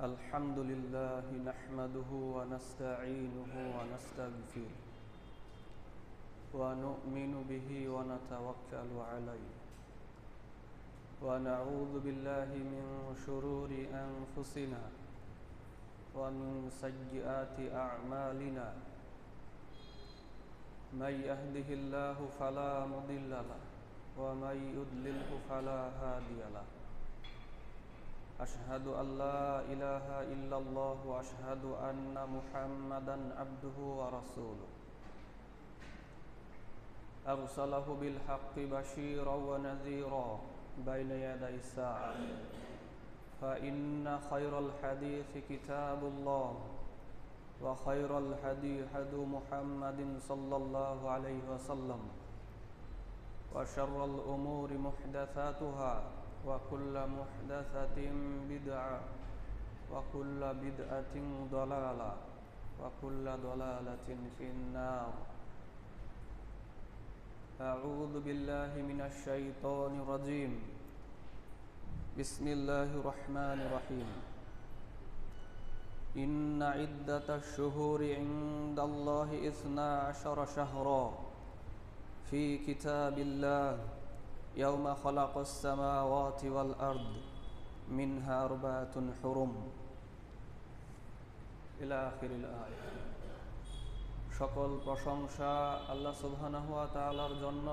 الحمد لله نحمده ونستعينه ونستغفره ونؤمن به ونتوكل عليه ونعوذ بالله من شرور أنفسنا ومن سيئات أعمالنا من يهده الله فلا مضل له ومن يضلله فلا هادي له أشهد أن لا إله إلا الله وأشهد أن محمدا عبده ورسوله أرسله بالحق بشيرا ونذيرا بين يدي الساعة فإن خير الحديث كتاب الله وخير الهدي هدي محمد صلى الله عليه وسلم وشر الأمور محدثاتها وكل محدثة بدعة وكل بدعة ضلالة وكل ضلالة في النار أعوذ بالله من الشيطان الرجيم بسم الله الرحمن الرحيم إن عدة الشهور عند الله 12 شهرا في كتاب الله يوم خلق السماوات والأرض منها 4 حرم إلى آخر الآية সকল প্রশংসা আল্লাহ সুবহানাহু ওয়া তাআলার জন্য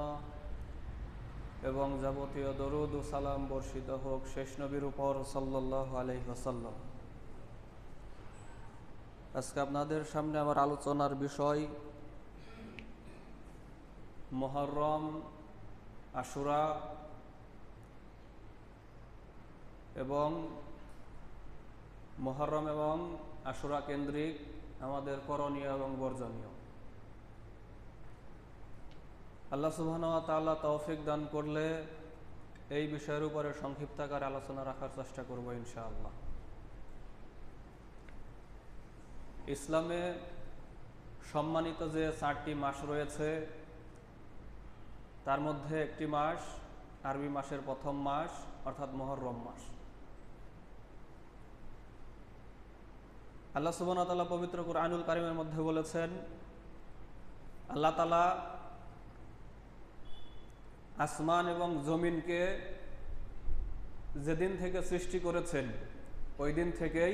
এবং যাবতীয় দরুদ ও সালাম বর্ষিত হোক শেষ নবীর উপর সাল্লাল্লাহু আলাইহি ওয়াসাল্লাম। আজকে আপনাদের সামনে আমার আলোচনার বিষয় মুহররম, আশুরা এবং মুহররম এবং আশুরা কেন্দ্রিক আমাদের করণীয় এবং বর্জনীয়। আল্লাহ সুবহানাহু ওয়া তাআলা তৌফিক দান করলে এই বিষয়ের উপরে সংক্ষিপ্ত আকারে আলোচনা রাখার চেষ্টা করব ইনশাআল্লাহ। ইসলামে সম্মানিত যে 4টি মাস রয়েছে তার মধ্যে একটি মাস আরবি মাসের প্রথম মাস অর্থাৎ মুহররম মাস। আল্লাহ সুবহানাহু ওয়া তাআলা পবিত্র কুরআনুল কারীমের মধ্যে বলেছেন, আল্লাহ তাআলা আসমান এবং জমিনকে যেদিন থেকে সৃষ্টি করেছেন ওই দিন থেকেই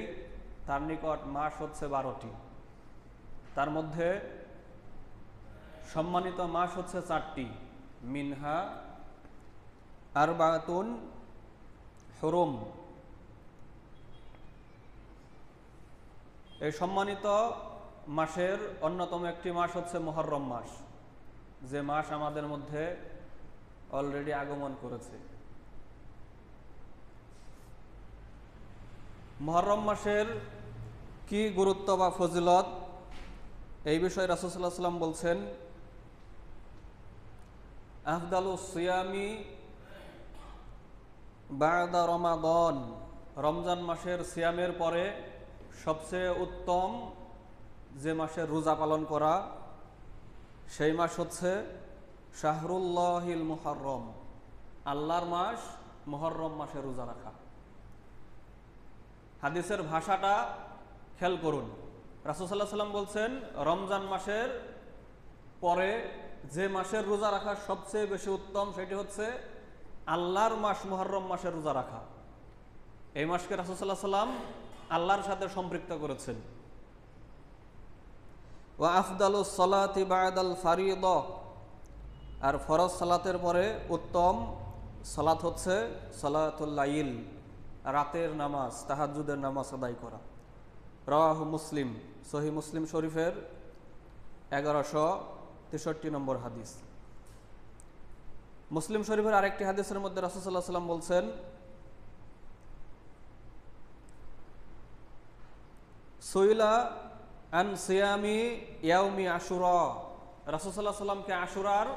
তার নিকট মাস হচ্ছে 12টি। তার মধ্যে সম্মানিত মাস হচ্ছে 4টি, মিনহা আরবাতুন হুরুম। এই সম্মানিত মাসের অন্যতম একটি মাস হচ্ছে মুহররম মাস, যে মাস আমাদের মধ্যে অলরেডি আগমন করেছে। মুহররম মাসের কি গুরুত্ব বা ফজিলত এই বিষয়ে রাসূল সাল্লাল্লাহু আলাইহি ওয়াসাল্লাম বলছেন, আফদালুস সিয়ামি বা'দা রমাদান, রমজান মাসের সিয়ামের পরে সবচেয়ে উত্তম যে মাসের রোজা পালন করা সেই মাস হচ্ছে শাহরুল্লাহিল মুহররম, আল্লাহর মাস মুহররম মাসে রোজা রাখা। হাদিসের ভাষাটা খেয়াল করুন, রাসূল সাল্লাল্লাহু আলাইহি ওয়াসাল্লাম বলছেন রমজান মাসের পরে যে মাসের রোজা রাখা সবচেয়ে বেশি উত্তম সেটি হচ্ছে আল্লাহর মাস মুহররম মাসের রোজা রাখা। এই মাসকে রাসূল সাল্লাল্লাহু আলাইহি ওয়াসাল্লাম আল্লাহর সাথে সম্পৃক্ত করেছেন। ওয়া আফদালুস সালাতি বা'দাল ফারিদা, আর ফরজ সালাতের পরে উত্তম সালাত হচ্ছে সালাতুল লাইল, রাতের নামাজ, তাহাজ্জুদের নামাজ আদায় করা। রাওয়াহু মুসলিম, সহিহ মুসলিম শরীফের 1163 নম্বর হাদিস। মুসলিম শরীফের আরেকটি হাদিসের মধ্যে রাসূল সাল্লাল্লাহু আলাইহি ওয়াসাল্লাম বলছেন, সুইলা আন সিয়ামি ইয়াউমি আশুরা, রাসূল সাল্লাল্লাহু আলাইহি ওয়াসাল্লামকে আশুরার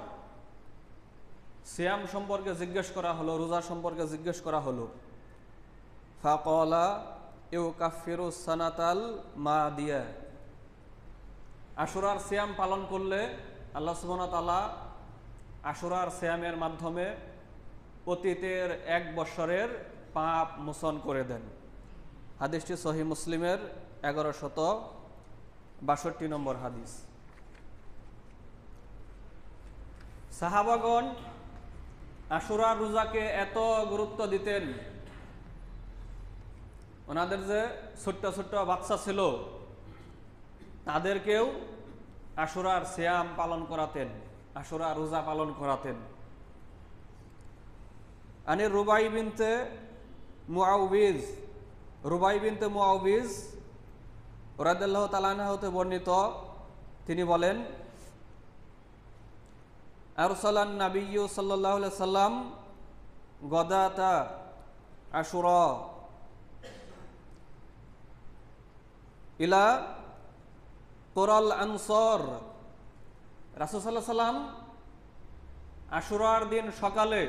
সিয়াম সম্পর্কে জিজ্ঞেস করা হলো, রোজা সম্পর্কে জিজ্ঞেস করা হলো। ফাকালা ইউকাফিরু সানাতাল মাদিয়া, আশুরার সিয়াম পালন করলে আল্লাহ সুবহানাহু ওয়া তাআলা আশুরার সিয়ামের মাধ্যমে অতীতের 1 বছরের পাপ মোচন করে দেন। হাদিসটি সহিহ মুসলিমের 1162 নম্বর হাদিস। সাহাবাগণ আশুরা রোজাকে এত গুরুত্ব দিতেন, ওনাদের যে ছোট্ট ছোট্ট বাচ্চা ছিল তাদেরকেও আশুরার সিয়াম পালন করাতেন, আশুরা রোজা পালন করাতেন। আনি রুবাই বিনতে মুআউবিজ, রুবাই বিনতে মুআউবিজ রাদিয়াল্লাহু তাআলা আনহা হতে বর্ণিত, তিনি বলেন, আরসালান নাবিয়্যু সাল্লাল্লাহু আলাইহি সাল্লাম গদাতা আশুরা ইলা কুরাল আনসার। রাসূল সাল্লাল্লাহু আলাইহি সাল্লাম আশুরার দিন সকালে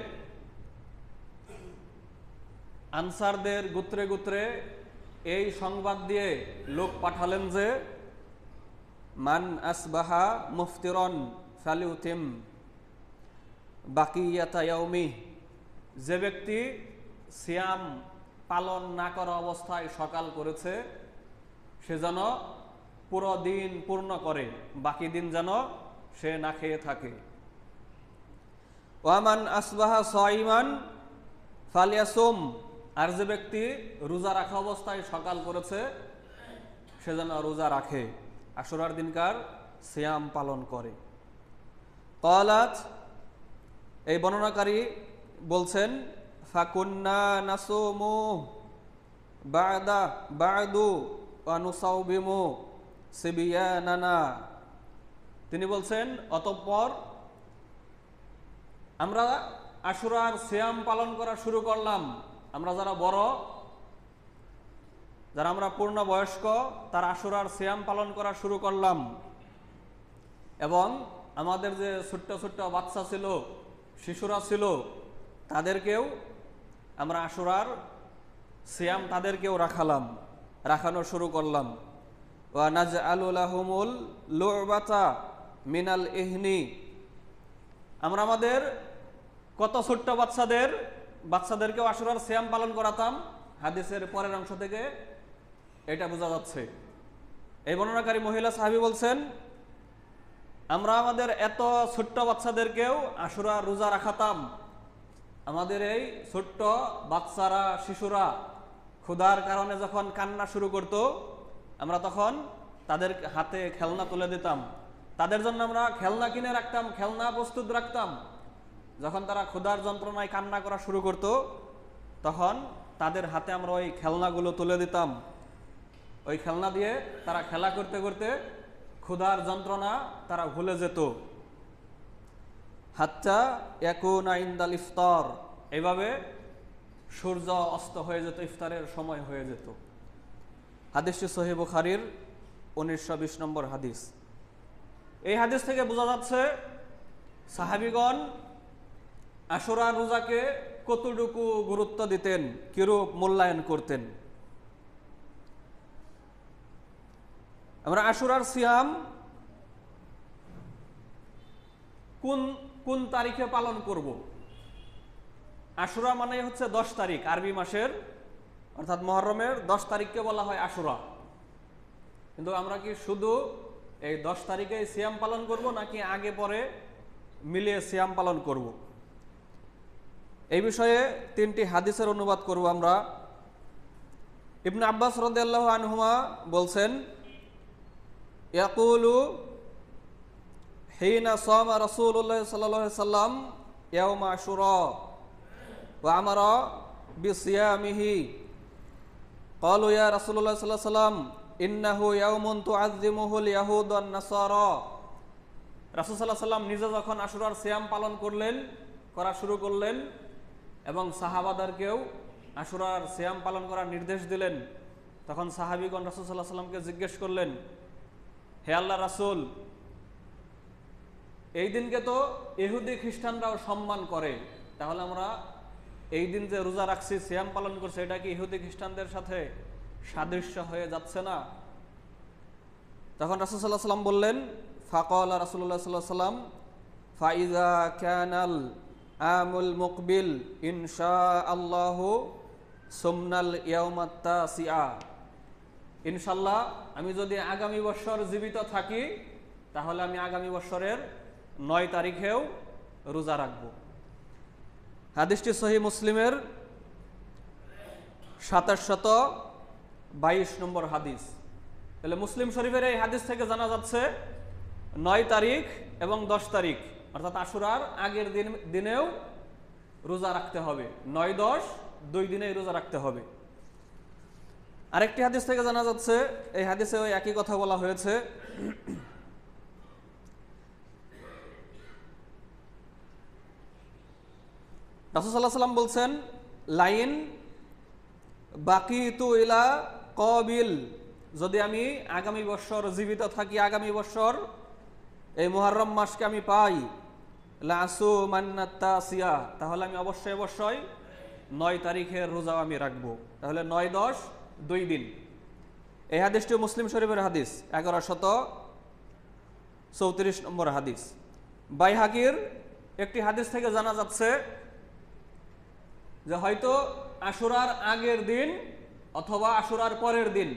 আনসারদের গোত্রে গোত্রে এই সংবাদ দিয়ে লোক পাঠালেন যে মান আসবাহা মুফতিরন ফালিউতিম বাকিয়াতা ইয়াউমি, যে ব্যক্তি সিয়াম পালন না করা অবস্থায় সকাল করেছে সে যেন পুরো দিন পূর্ণ করে, বাকি দিন যেন সে না খেয়ে থাকে। ওয়ামান আসবাহা সাইমান ফালিয়াসুম, আর যে ব্যক্তি রোজা রাখা অবস্থায় সকাল করেছে সে যেন রোজা রাখে, আশুরার দিনকার সিয়াম পালন করে। ক্বালাত, এই বর্ণনাকারী বলছেন, ফাকুন্না নাসুমু বা'দু ওয়া নুসাউবিমু সিবিয়ানানা। তিনি বলছেন, অতঃপর আমরা আশুরার সিয়াম পালন করা শুরু করলাম। আমরা যারা বড়, যারা আমরা পূর্ণ বয়স্ক, তারা আশুরার সিয়াম পালন করা শুরু করলাম, এবং আমাদের যে ছোট্ট ছোট্ট বাচ্চা ছিল, শিশুরা ছিল, তাদেরকেও আমরা আশুরার সিয়াম তাদেরকেও রাখানো শুরু করলাম। ওয়া নাজআলু লাহুমুল লু'বাতা মিনাল ইহনি, আমরা আমাদের কত ছোট্ট বাচ্চাদেরকেও আশুরার সিয়াম পালন করাতাম। হাদিসের পরের অংশ থেকে এটা বোঝা যাচ্ছে। এই বর্ণনাকারী মহিলা সাহাবী বলছেন, আমরা আমাদের এত ছোট্ট বাচ্চাদেরকেও আশুরা রোজা রাখাতাম। আমাদের এই ছোট্ট বাচ্চারা, শিশুরা ক্ষুধার কারণে যখন কান্না শুরু করত, আমরা তখন তাদের হাতে খেলনা তুলে দিতাম, তাদের জন্য আমরা খেলনা কিনে রাখতাম, খেলনা প্রস্তুত রাখতাম। যখন তারা ক্ষুধার যন্ত্রণায় কান্না করা শুরু করত, তখন তাদের হাতে আমরা ওই খেলনাগুলো তুলে দিতাম। ওই খেলনা দিয়ে তারা খেলা করতে করতে ক্ষুধার যন্ত্রণা তারা ভুলে যেত। হাত্তা ইয়াকুনা ইনদাল ইফতার, এইভাবে সূর্য অস্ত হয়ে যেত, ইফতারের সময় হয়ে যেত। হাদিসটি সহিহ বুখারীর 1920 নম্বর হাদিস। এই হাদিস থেকে বোঝা যাচ্ছে সাহাবীগণ আশুরা রোজাকে কতটুকু গুরুত্ব দিতেন, কিরূপ মূল্যায়ন করতেন। আমরা আশুরার সিয়াম কোন তারিখে পালন করব? আশুরা মানে হচ্ছে 10 তারিখ, আরবি মাসের অর্থাৎ মুহররমের 10 তারিখকে বলা হয় আশুরা। কিন্তু আমরা কি শুধু এই 10 তারিখে সিয়াম পালন করব, নাকি আগে পরে মিলিয়ে সিয়াম পালন করব? এই বিষয়ে 3টি হাদিসের অনুবাদ করব আমরা। ইবনে আব্বাস রাদিয়াল্লাহু আনহুমা বলছেন, ইয়াকুলু হিনা সামা রাসূলুল্লাহ সাল্লাল্লাহু আলাইহি সাল্লাম ইয়াউম আশুরা ওয়া আমারা বিসিয়ামিহি। ক্বালু ইয়া রাসূলুল্লাহ সাল্লাল্লাহু আলাইহি সাল্লাম ইন্নাহু ইয়াউমুন তুআযযিমুহুল ইয়াহুদ ওয়ান নাসারা। রাসূল সাল্লাল্লাহু আলাইহি সাল্লাম নিজে যখন আশুরার সিয়াম পালন করা শুরু করলেন এবং সাহাবাদেরকেও আশুরার সিয়াম পালন করার নির্দেশ দিলেন, তখন সাহাবীগণ রাসূল সাল্লাল্লাহু আলাইহি সাল্লামকে জিজ্ঞেস করলেন, হে আল্লাহর রাসূল, এই দিনকে তো ইহুদি খ্রিস্টানরাও সম্মান করে, তাহলে আমরা এই দিন যে রোজা রাখছি, সিয়াম পালন করছি, এটা কি ইহুদি খ্রিস্টানদের সাথে সাদৃশ্য হয়ে যাচ্ছে না? তখন রাসূল সাল্লাল্লাহু আলাইহি সাল্লাম বললেন, ফাকালা রাসূলুল্লাহ সাল্লাল্লাহু আলাইহি সাল্লাম ফাইযা কানাল আমুল মুকবিল ইনশাআল্লাহু সুমনাল ইয়াউমাত তাসিআ, ইনশাল্লাহ আমি যদি আগামী বছর জীবিত থাকি তাহলে আমি আগামী বছরের 9 তারিখেও রোজা রাখব। হাদিসটি সহিহ মুসলিমের 2722 নম্বর হাদিস। তাহলে মুসলিম শরীফের এই হাদিস থেকে জানা যাচ্ছে 9 তারিখ এবং 10 তারিখ অর্থাৎ আশুরার আগের দিনেও রোজা রাখতে হবে। 9-10 2 দিনেই রোজা রাখতে হবে। আরেকটি হাদিস থেকে জানা যাচ্ছে, এই হাদিসে ওই একই কথা বলা হয়েছে। রাসূল সাল্লাল্লাহু আলাইহি ওয়াসাল্লাম বলছেন, লাইন বাকিতু ইলা কাবিল, যদি আমি আগামী বছর জীবিত থাকি, আগামী বছর এই মুহররম মাসকে আমি পাই, লাসুমান্নাত তাসিয়া, তাহলে আমি অবশ্যই 9 তারিখের রোজা আমি রাখবো। তাহলে 9-10 2 দিন। এই হাদিসটি মুসলিম শরীফের হাদিস, 1134 নম্বর হাদিস। বাইহাকির একটি হাদিস থেকে জানা যাচ্ছে যে হয়তো আশুরার আগের দিন অথবা আশুরার পরের দিন,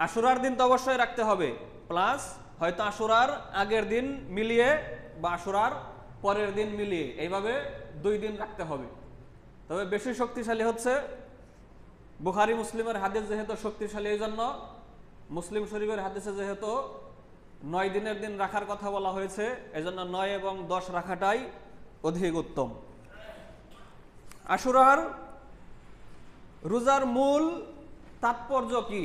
আশুরার দিন তো অবশ্যই রাখতে হবে, প্লাস হয়তো আশুরার আগের দিন মিলিয়ে বা আশুরার পরের দিন মিলিয়ে এইভাবে 2 দিন রাখতে হবে। তবে বেশি শক্তিশালী হচ্ছে বুখারী মুসলিমের হাদিস, যেহেতু শক্তিশালী এই জন্য মুসলিম শরীফের হাদিসে যেহেতু 9 দিনের দিন রাখার কথা বলা হয়েছে, এজন্য 9 এবং 10 রাখাটাই অধিক উত্তম। আশুরার রোজার মূল তাৎপর্য কি?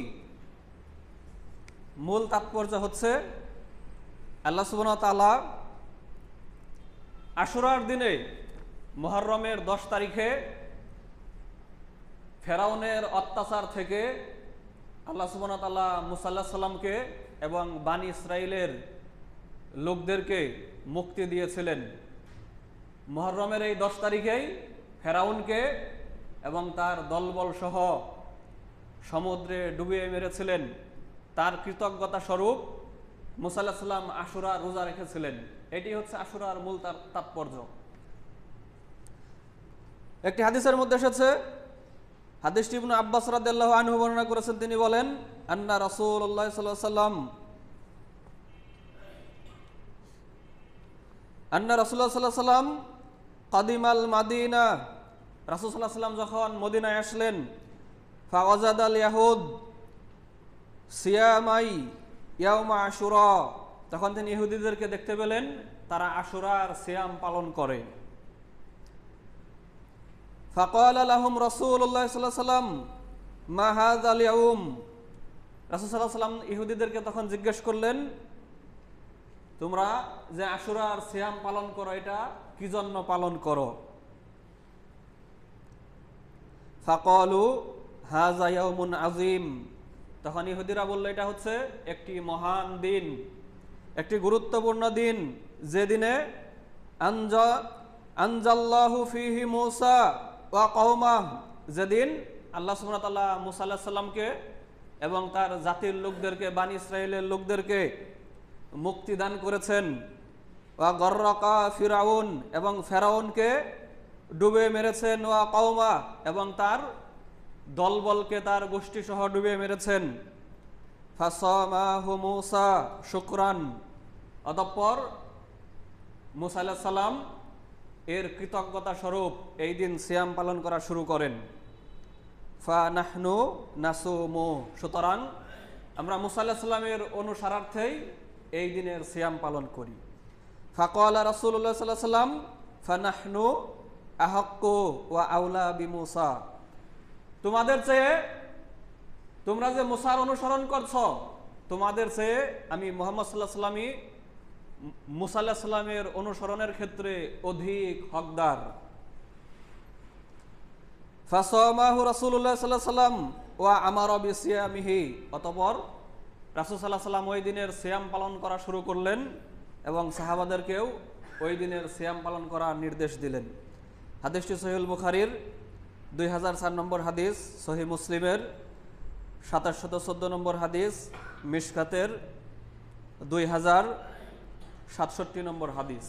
মূল তাৎপর্য হচ্ছে আল্লাহ সুবহানাহু ওয়া তাআলা আশুরার দিনে মুহররমের 10 তারিখে ফেরাউনের অত্যাচার থেকে আল্লাহ সুবহানাহু ওয়া তাআলা মুসা আলাইহিস সালামকে এবং বানি ইসরাইলের লোকদেরকে মুক্তি দিয়েছিলেন। মুহররমের এই 10 তারিখেই ফেরাউনকে এবং তার দলবল সহ সমুদ্রে ডুবিয়ে মেরেছিলেন। তার কৃতজ্ঞতা স্বরূপ মুসা আলাইহিস সালাম আশুরা রোজা রেখেছিলেন। এটি হচ্ছে আশুরার মূল তাৎপর্য। একটি হাদিসের মধ্যে এসেছে, হাদিসটি ইবনে আব্বাস রাদিয়াল্লাহু আনহু বর্ণনা করেছেন, তিনি বলেন, আন্না রাসূলুল্লাহ সাল্লাল্লাহু আলাইহি ওয়াসাল্লাম রাসূলুল্লাহ সাল্লাল্লাহু আলাইহি ওয়াসাল্লাম কাদিমাল মাদিনা, রাসূল সাল্লাল্লাহু আলাইহি ওয়াসাল্লাম যখন মদিনায় আসলেন, ফাওয়াজাদাল ইয়াহুদ সিয়ামাই ইয়াউমা আশুরা, তখন তিনি ইহুদিদেরকে দেখতে পেলেন তারা আশুরার সিয়াম পালন করে। ফাকালা লাহুম রাসূলুল্লাহ সাল্লাল্লাহু আলাইহি ওয়াসাল্লাম মা হাযাল ইয়াউম, রাসূল সাল্লাল্লাহু আলাইহি ওয়াসাল্লাম ইহুদিদেরকে তখন জিজ্ঞেস করলেন, তোমরা যে আশুরার সিয়াম পালন করো এটা কি জন্য পালন করো? ফাকালু হাযা ইয়াউমুন আযীম, তখন ইহুদিরা বলল এটা হচ্ছে একটি মহান দিন, একটি গুরুত্বপূর্ণ দিন, যে দিনে আনজাল্লাহু ফীহি মূসা ওয়া কওমাহ, যেদিন আল্লাহ সুবহানাহু ওয়া তাআলা মূসা আলাইহিস সালামকে এবং তার জাতির লোকদেরকে, বানি ইসরাইলের লোকদেরকে মুক্তি দান করেছেন। ওয়া গররাকা ফিরাউন, এবং ফেরাউনকে ডুবে মেরেছেন। ওয়া কওমা, এবং তার দলবলকে, তার গোষ্ঠী সহ ডুবে মেরেছেন। ফাসামাহু মূসা শুকরান, অতঃপর মূসা আলাইহিস সালাম এর কৃতজ্ঞতা স্বরূপ এই দিন সিয়াম পালন করা শুরু করেন। ফানাহনু নাসুমু, সুতরাং আমরা মূসা আলাইহিস সালামের অনুসারার্থেই এই দিনের সিয়াম পালন করি। ফাকালা রাসূলুল্লাহ সাল্লাল্লাহু আলাইহি ওয়াসাল্লাম ফানাহনু আহাক্কু ওয়া আউলা বিমূসা, তোমাদের চেয়ে, তোমরা যে মূসার অনুসরণ করছো, তোমাদের চেয়ে আমি মুহাম্মদ সাল্লাল্লাহু আলাইহি ওয়াসাল্লামই মূসা আলাইহিস সালামের অনুসরণের ক্ষেত্রে অধিক হকদার। ফাসামাহু রাসূলুল্লাহ সাল্লাল্লাহু আলাইহি ওয়াসাল্লাম ওয়া আমারা বিসিয়ামিহি, অতঃপর রাসূল সাল্লাল্লাহু আলাইহি ওয়াসাল্লাম ওই দিনের সিয়াম পালন করা শুরু করলেন এবং সাহাবাদেরকেও ওই দিনের সিয়াম পালন করার নির্দেশ দিলেন। হাদিসটি সহিহুল বুখারীর 2004 নম্বর হাদিস, সহিহ মুসলিমের 2714 নম্বর হাদিস, মিশকাতের 2067 নম্বর হাদিস।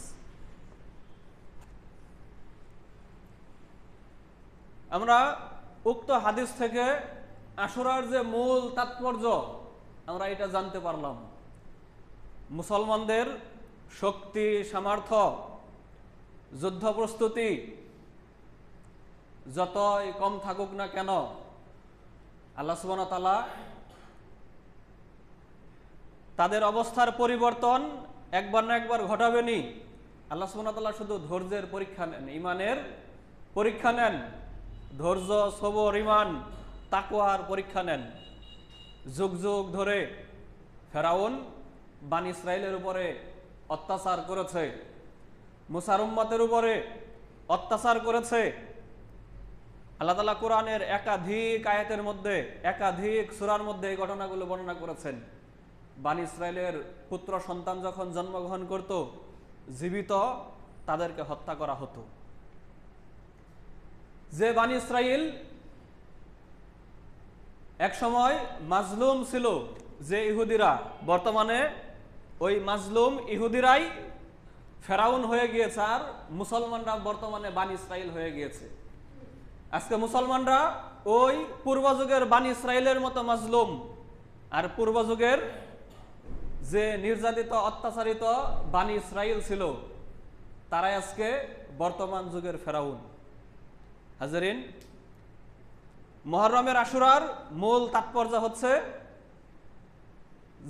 আমরা উক্ত হাদিস থেকে আশুরার যে মূল তাৎপর্য আমরা এটা জানতে পারলাম। মুসলমানদের শক্তি সামর্থ্য যুদ্ধ প্রস্তুতি যতই কম থাকুক না কেন, আল্লাহ সুবহানাহু ওয়া তাআলা তাদের অবস্থার পরিবর্তন একবার না একবার ঘটাবেনই। আল্লাহ সুবহানাহু ওয়া তাআলা শুধু ধৈর্যের পরীক্ষা নেন, ইমানের পরীক্ষা নেন, ধৈর্য সবর ইমান তাকওয়ার পরীক্ষা নেন। যুগ যুগ ধরে ফেরাউন বানি ইসরাইলের উপরে অত্যাচার করেছে, মুসার উম্মতের উপরে অত্যাচার করেছে। আল্লাহ তাআলা কোরআনের একাধিক আয়াতের মধ্যে, একাধিক সূরার মধ্যে এই ঘটনাগুলো বর্ণনা করেছেন। বানি ইসরাইলের পুত্র সন্তান যখন জন্মগ্রহণ করত, জীবিত তাদেরকে হত্যা করা হতো। যে বানি ইসরাইল এক সময় মাজলুম ছিল, যে ইহুদিরা, বর্তমানে ওই মাজলুম ইহুদিরাই ফেরাউন হয়ে গিয়েছে, আর মুসলমানরা বর্তমানে বানি ইসরাইল হয়ে গিয়েছে। আজকে মুসলমানরা ওই পূর্বযুগের বানি ইসরাইলের মতো মাজলুম, আর পূর্বযুগের যে নির্যাতিত অত্যাচারিত বানি ইসরাইল ছিল, তারাই আজকে বর্তমান যুগের ফেরাউন। হাজারিন, মুহররমের আশুরার মূল তাৎপর্য হচ্ছে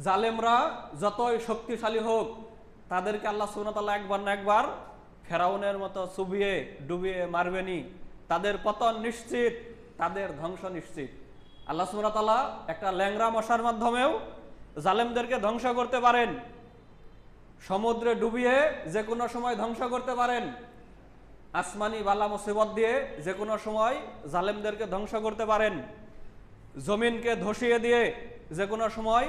জালেমরা যতই শক্তিশালী হোক, তাদেরকে আল্লাহ সুবহানাহু ওয়া তাআলা একবার না একবার ফেরাউনের মতো চুবিয়ে ডুবিয়ে মারবেনি। তাদের পতন নিশ্চিত, তাদের ধ্বংস নিশ্চিত। আল্লাহ সুবহানাহু ওয়া তাআলা একটা ল্যাংড়া মশার মাধ্যমেও জালেমদেরকে ধ্বংস করতে পারেন, সমুদ্রে ডুবিয়ে যে কোনো সময় ধ্বংস করতে পারেন, আসমানি বালা মুসিবত দিয়ে যে কোনো সময় জালেমদেরকে ধ্বংস করতে পারেন, জমিনকে ধসিয়ে দিয়ে যে কোনো সময়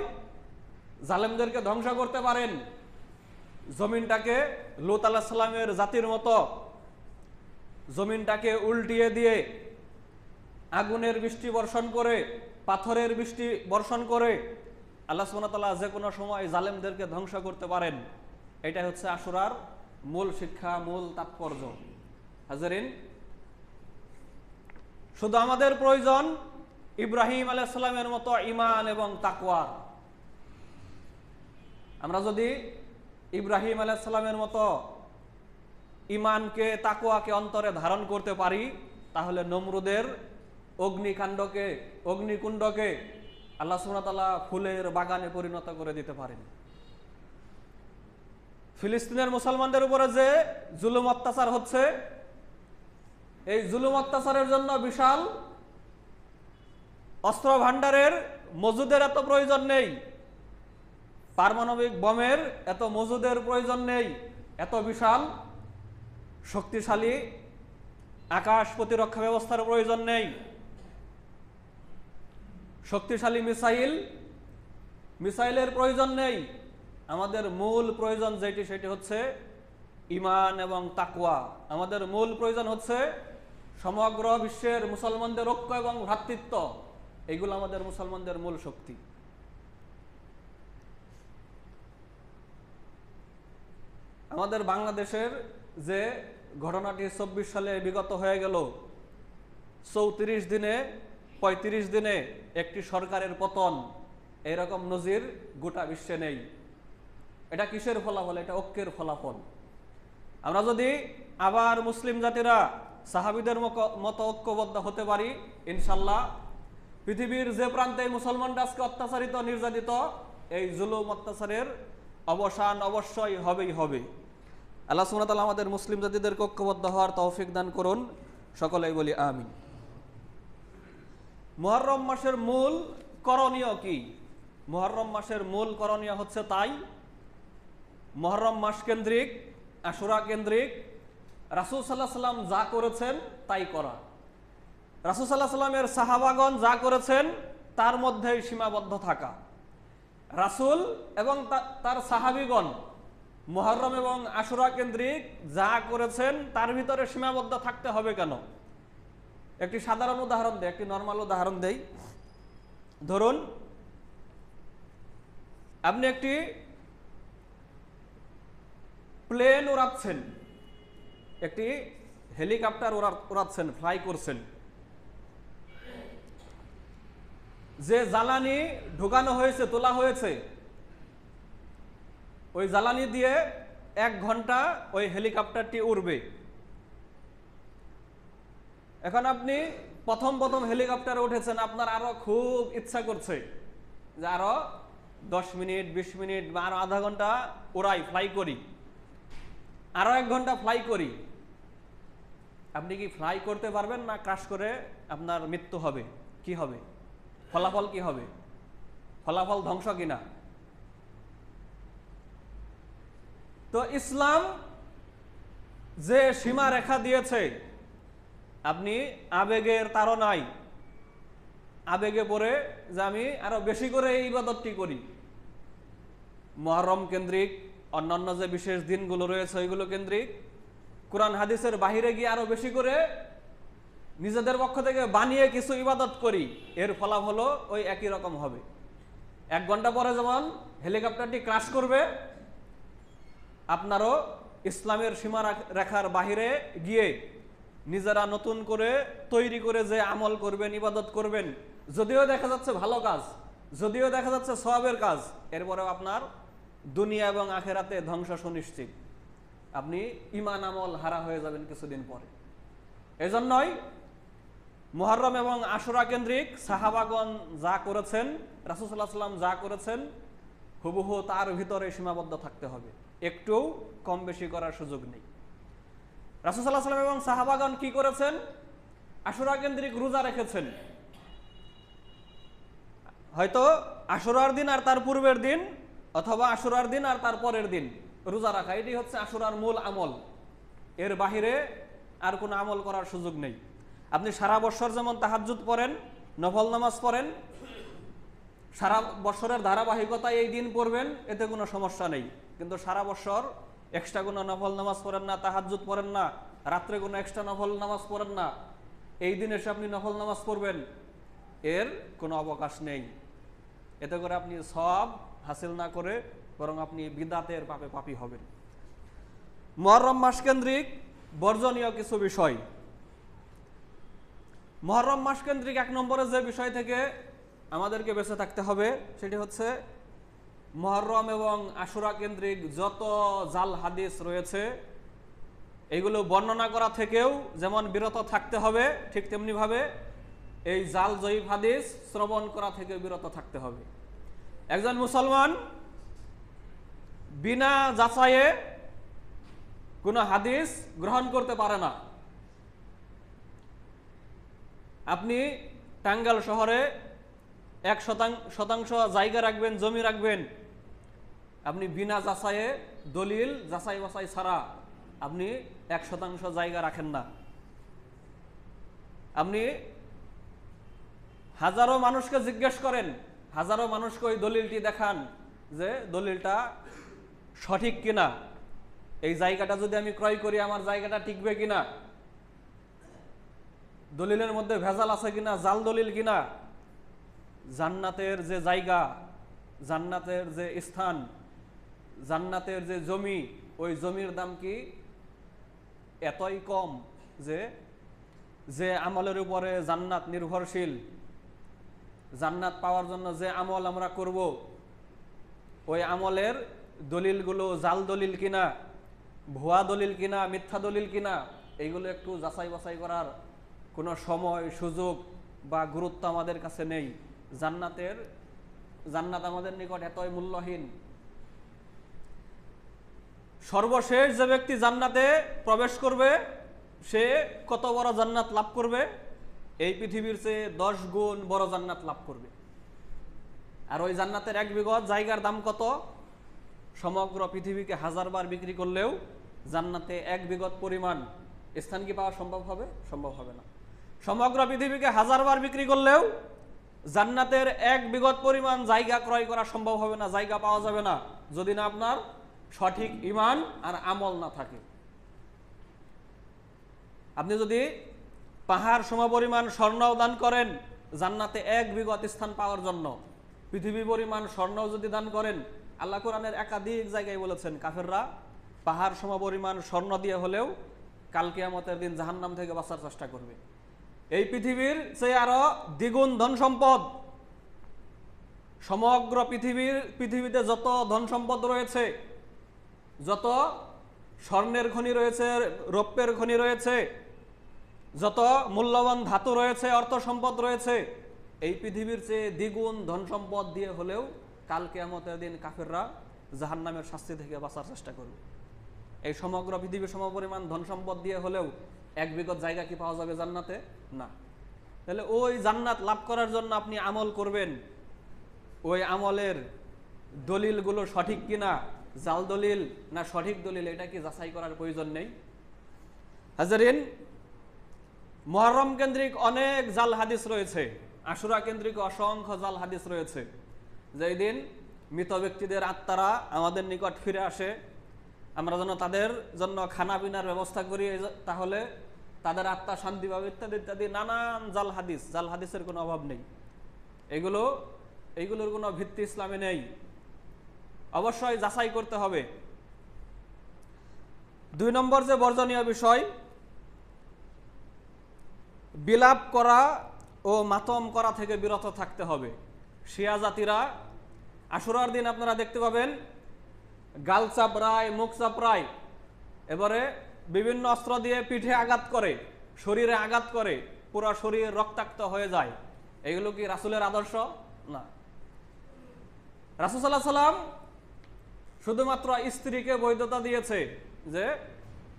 জালেমদেরকে ধ্বংস করতে পারেন। জমিনটাকে লূত আলাইহিস সালামের জাতির মতো জমিনটাকে উল্টিয়ে দিয়ে আগুনের বৃষ্টি বর্ষণ করে, পাথরের বৃষ্টি বর্ষণ করে আল্লাহ সুবহানাহু ওয়া তাআলা যে কোনো সময় জালেমদেরকে ধ্বংস করতে পারেন। এটাই হচ্ছে আশুরার মূল শিক্ষা, মূল তাৎপর্য। হাজারিন, শুধু আমাদের প্রয়োজন ইব্রাহিম আলাইহিস সালামের মতো ঈমান এবং তাকওয়া। আমরা যদি ইব্রাহিম আলাইহিস সালামের মতো ঈমানকে, তাকওয়াকে অন্তরে ধারণ করতে পারি, তাহলে নমরুদের অগ্নিকাণ্ডকে, অগ্নিকুণ্ডকে আল্লাহ সুবহানাহু ওয়া তাআলা ফুলের বাগানে পরিণত করে দিতে পারেন। ফিলিস্তিনের মুসলমানদের উপরে যে জুলুম অত্যাচার হচ্ছে, এই জুলুম অত্যাচারের জন্য বিশাল অস্ত্র ভান্ডারের মজুদের এত প্রয়োজন নেই, পারমাণবিক বোমের এত মজুদের প্রয়োজন নেই, এত বিশাল শক্তিশালী আকাশ প্রতিরক্ষা ব্যবস্থার প্রয়োজন নেই, শক্তিশালী মিসাইলের প্রয়োজন নেই। আমাদের মূল প্রয়োজন যেটি, সেটি হচ্ছে ঈমান এবং তাকওয়া। আমাদের মূল প্রয়োজন হচ্ছে সমগ্র বিশ্বের মুসলমানদের ঐক্য এবং ভ্রাতৃত্ব। এগুলো আমাদের মুসলমানদের মূল শক্তি। আমাদের বাংলাদেশের যে ঘটনাটি 24 সালে বিগত হয়ে গেল, 34 দিনে 35 দিনে একটি সরকারের পতন, এরকম নজির গোটা বিশ্বে নেই। এটা কিসের ফলাফল? এটা ঐক্যের ফলাফল। আমরা যদি আবার মুসলিম জাতিরা সাহাবীদের মতো ঐক্যবদ্ধ হতে পারি, ইনশাল্লাহ পৃথিবীর যে প্রান্তে মুসলমানরা আজকে অত্যাচারিত, নির্যাতিত, এই জুলুম অত্যাচারের অবসান অবশ্যই হবেই হবে। আল্লাহ সুবহানাহু ওয়া তাআলা আমাদের মুসলিম জাতিদের ঐক্যবদ্ধ হওয়ার তৌফিক দান করুন। সকলেই বলি আমিন। মুহররম মাসের মূল করণীয় কি? মুহররম মাসের মূল করণীয় হচ্ছে তাই মুহররম মাস কেন্দ্রিক, আশুরা কেন্দ্রিক, রাসূল সাল্লাল্লাহু আলাইহি সাল্লাম যা করেছেন তাই করা। রাসূল সাল্লাল্লাহু আলাইহি সাল্লামের সাহাবাগণ যা করেছেন তার মধ্যেই সীমাবদ্ধ থাকা। রাসূল এবং তার সাহাবীগণ মুহররম এবং আশুরা কেন্দ্রিক যা করেছেন তার ভিতরে সীমাবদ্ধ থাকতে হবে কেন? একটি সাধারণ উদাহরণ দেই, একটি নরমাল উদাহরণ দেই। ধরুন আপনি একটি প্লেন উড়াচ্ছেন, একটি হেলিকপ্টার উড়াচ্ছেন, ফ্লাই করছেন। যে জ্বালানি ঢুকানো হয়েছে, তোলা হয়েছে, ওই জ্বালানি দিয়ে 1 ঘন্টা ওই হেলিকপ্টারটি উড়বে। এখন আপনি প্রথম হেলিকপ্টারে উঠেছেন, আপনার আরো খুব ইচ্ছা করছে যে আরো 10 মিনিট 20 মিনিট বা আরো আধা ঘন্টা উড়াই, ফ্লাই করি, আরো 1 ঘন্টা ফ্লাই করি। আপনি কি ফ্লাই করতে পারবেন, না ক্রাশ করে আপনার মৃত্যু হবে? কি হবে ফলাফল? কি হবে ফলাফল? ধ্বংস কিনা? তো ইসলাম যে সীমা রেখা দিয়েছে, আপনি আবেগের তাড়নায় আবেগে পড়ে যে আমি আরো বেশি করে এই ইবাদতটি করি, মুহররম কেন্দ্রিক অন্যান্য যে বিশেষ দিনগুলো রয়েছে ওইগুলো কেন্দ্রিক কোরআন হাদিসের বাহিরে গিয়ে আরো বেশি করে নিজেদের পক্ষ থেকে বানিয়ে কিছু ইবাদত করি, এর ফলাফল ওই একই রকম হবে। 1 ঘন্টা পরে যেমন হেলিকপ্টারটি ক্রাশ করবে, আপনারও ইসলামের সীমা রেখার বাহিরে গিয়ে নিজেরা নতুন করে তৈরি করে যে আমল করবেন, ইবাদত করবেন, যদিও দেখা যাচ্ছে ভালো কাজ, যদিও দেখা যাচ্ছে সওয়াবের কাজ, এরপরেও আপনার দুনিয়া এবং আখেরাতে ধ্বংস সুনিশ্চিত। আপনি ঈমান আমল হারা হয়ে যাবেন কিছুদিন পরে। এজন্যই মুহররম এবং আশুরা কেন্দ্রিক সাহাবাগণ যা করেছেন, রাসূল সাল্লাল্লাহু আলাইহি ওয়াসাল্লাম যা করেছেন, হুবহু তার ভিতরে সীমাবদ্ধ থাকতে হবে, একটু কম বেশি করার সুযোগ নেই। রাসূল সাল্লাল্লাহু আলাইহি ওয়াসাল্লাম এবং সাহাবাগণ কি করেছেন? আশুরা কেন্দ্রিক রোজা রেখেছেন। হয়তো আশুরার দিন আর তার পূর্বের দিন, অথবা আশুরার দিন আর তার পরের দিন রোজা রাখা, এটি হচ্ছে আশুরার মূল আমল। এর বাহিরে আর কোনো আমল করার সুযোগ নেই। আপনি সারা বছর যেমন তাহাজ্জুদ পড়েন, নফল নামাজ পড়েন, সারা বছরের ধারাবাহিকতায় এই দিন পড়বেন, এতে কোনো সমস্যা নেই। কিন্তু সারা বছর এক্সট্রা কোনো নফল নামাজ পড়েন না, তাহাজ্জুদ পড়েন না, রাত্রে কোনো এক্সট্রা নফল নামাজ পড়েন না, এই দিন এসে আপনি নফল নামাজ পড়বেন, এর কোনো অবকাশ নেই। এতে করে আপনি সওয়াব হাসিল না করে বরং আপনি বিদআতের পাপে পাপী হবেন। মুহররম মাস কেন্দ্রিক বর্জনীয় কিছু বিষয়। মুহররম মাস কেন্দ্রিক 1 নম্বরে যে বিষয় থেকে আমাদেরকে বেঁচে থাকতে হবে সেটি হচ্ছে মুহররম এবং আশুরা কেন্দ্রিক যত জাল হাদিস রয়েছে এগুলো বর্ণনা করা থেকেও যেমন বিরত থাকতে হবে, ঠিক তেমনি ভাবে এই জাল জয়ীফ হাদিস শ্রবণ করা থেকে বিরত থাকতে হবে। একজন মুসলমান বিনা যাচাইয়ে কোনো হাদিস গ্রহণ করতে পারে না। আপনি টাঙ্গাইল শহরে 1% জায়গা রাখবেন, জমি রাখবেন, আপনি বিনা যাচাইয়ে দলিল যাচাই বাছাই ছাড়া আপনি 1% জায়গা রাখেন না। আপনি হাজারো মানুষকে জিজ্ঞেস করেন, হাজারো মানুষকে ওই দলিলটি দেখান যে দলিলটা সঠিক কিনা, এই জায়গাটা যদি আমি ক্রয় করি আমার জায়গাটা টিকবে কিনা, দলিলের মধ্যে ভেজাল আছে কিনা, জাল দলিল কিনা, জান্নাতের যে জায়গা, জান্নাতের যে স্থান, জান্নাতের যে জমি, ওই জমির দাম কি এতই কম যে আমলের উপরে জান্নাত নির্ভরশীল, জান্নাত পাওয়ার জন্য যে আমল আমরা করব ওই আমলের দলিলগুলো জাল দলিল কিনা, ভুয়া দলিল কিনা, মিথ্যা দলিল কিনা, এইগুলো একটু যাচাই বাছাই করার কোনো সময় সুযোগ বা গুরুত্ব আমাদের কাছে নেই। জান্নাত আমাদের নিকট এতই মূল্যহীন। সর্বশেষ যে ব্যক্তি জান্নাতে প্রবেশ করবে সে কত বড় জান্নাত লাভ করবে? এই পৃথিবীর চেয়ে 10 গুণ বড় জান্নাত লাভ করবে। আর ওই জান্নাতের 1 বিঘত জায়গার দাম কত? সমগ্র পৃথিবীকে 1000 বার বিক্রি করলেও জান্নাতে 1 বিঘত পরিমাণ স্থান কি পাওয়া সম্ভব হবে? সম্ভব হবে না। সমগ্র পৃথিবীকে 1000 বার বিক্রি করলেও জান্নাতের 1 বিঘত পরিমাণ জায়গা ক্রয় করা সম্ভব হবে না, জায়গা পাওয়া যাবে না, যদি না আপনার সঠিক ঈমান আর আমল না থাকে। আপনি যদি পাহাড় সমপরিমাণ স্বর্ণও দান করেন জান্নাতে 1 বিঘত স্থান পাওয়ার জন্য, পৃথিবী পরিমাণ স্বর্ণও যদি দান করেন, আল্লাহ কোরআনের একাধিক জায়গায় বলেছেন কাফেররা পাহাড় সমপরিমাণ স্বর্ণ দিয়ে হলেও কাল কিয়ামতের দিন জাহান্নাম থেকে বাঁচার চেষ্টা করবে। এই পৃথিবীর চেয়ে আরো দ্বিগুণ ধন সম্পদ সমগ্র পৃথিবীতে যত ধন সম্পদ রয়েছে, যত স্বর্ণের খনি রয়েছে, রৌপ্যের খনি রয়েছে, যত মূল্যবান ধাতু রয়েছে, অর্থ সম্পদ রয়েছে, এই পৃথিবীর চেয়ে দ্বিগুণ ধন সম্পদ দিয়ে হলেও কাল কিয়ামতের দিন কাফেররা জাহান্নামের শাস্তি থেকে বাঁচার চেষ্টা করবে। এই সমগ্র পৃথিবীর সমপরিমাণ ধন সম্পদ দিয়ে হলেও এক বিগত জায়গা কি পাওয়া যাবে জান্নাতে? না। তাহলে ওই জান্নাত লাভ করার জন্য আপনি আমল করবেন, ওই আমলের দলিলগুলো সঠিক কিনা, জাল দলিল না সঠিক দলিল, এটা কি যাচাই করার প্রয়োজন নেই? হাজারিন, মুহররম কেন্দ্রিক অনেক জাল হাদিস রয়েছে, আশুরা কেন্দ্রিক অসংখ্য জাল হাদিস রয়েছে। যেই দিন মৃত ব্যক্তিদের আত্মারা আমাদের নিকট ফিরে আসে, আমরা যেন তাদের জন্য খানা পিনার ব্যবস্থা করি, তাহলে তাদের আত্মা শান্তি পাবে, ইত্যাদি ইত্যাদি নানান জাল হাদিস। জাল হাদিসের কোনো অভাব নেই, এইগুলোর কোনো ভিত্তি ইসলামে নেই, অবশ্যই যাচাই করতে হবে। 2 নম্বর যে বর্জনীয় বিষয়, বিলাপ করা ও মাতম করা থেকে বিরত থাকতে হবে। শিয়া জাতিরা আশুরার দিন আপনারা দেখতে পাবেন গাল চাপড়ায়, মুখ চাপড়ায়, এবারে বিভিন্ন অস্ত্র দিয়ে পিঠে আঘাত করে, শরীরে আঘাত করে, পুরো শরীর রক্তাক্ত হয়ে যায়। এগুলো কি রাসূলের আদর্শ? না। রাসূল সাল্লাল্লাহু আলাইহি সাল্লাম শুধুমাত্র স্ত্রীকে বৈধতা দিয়েছে যে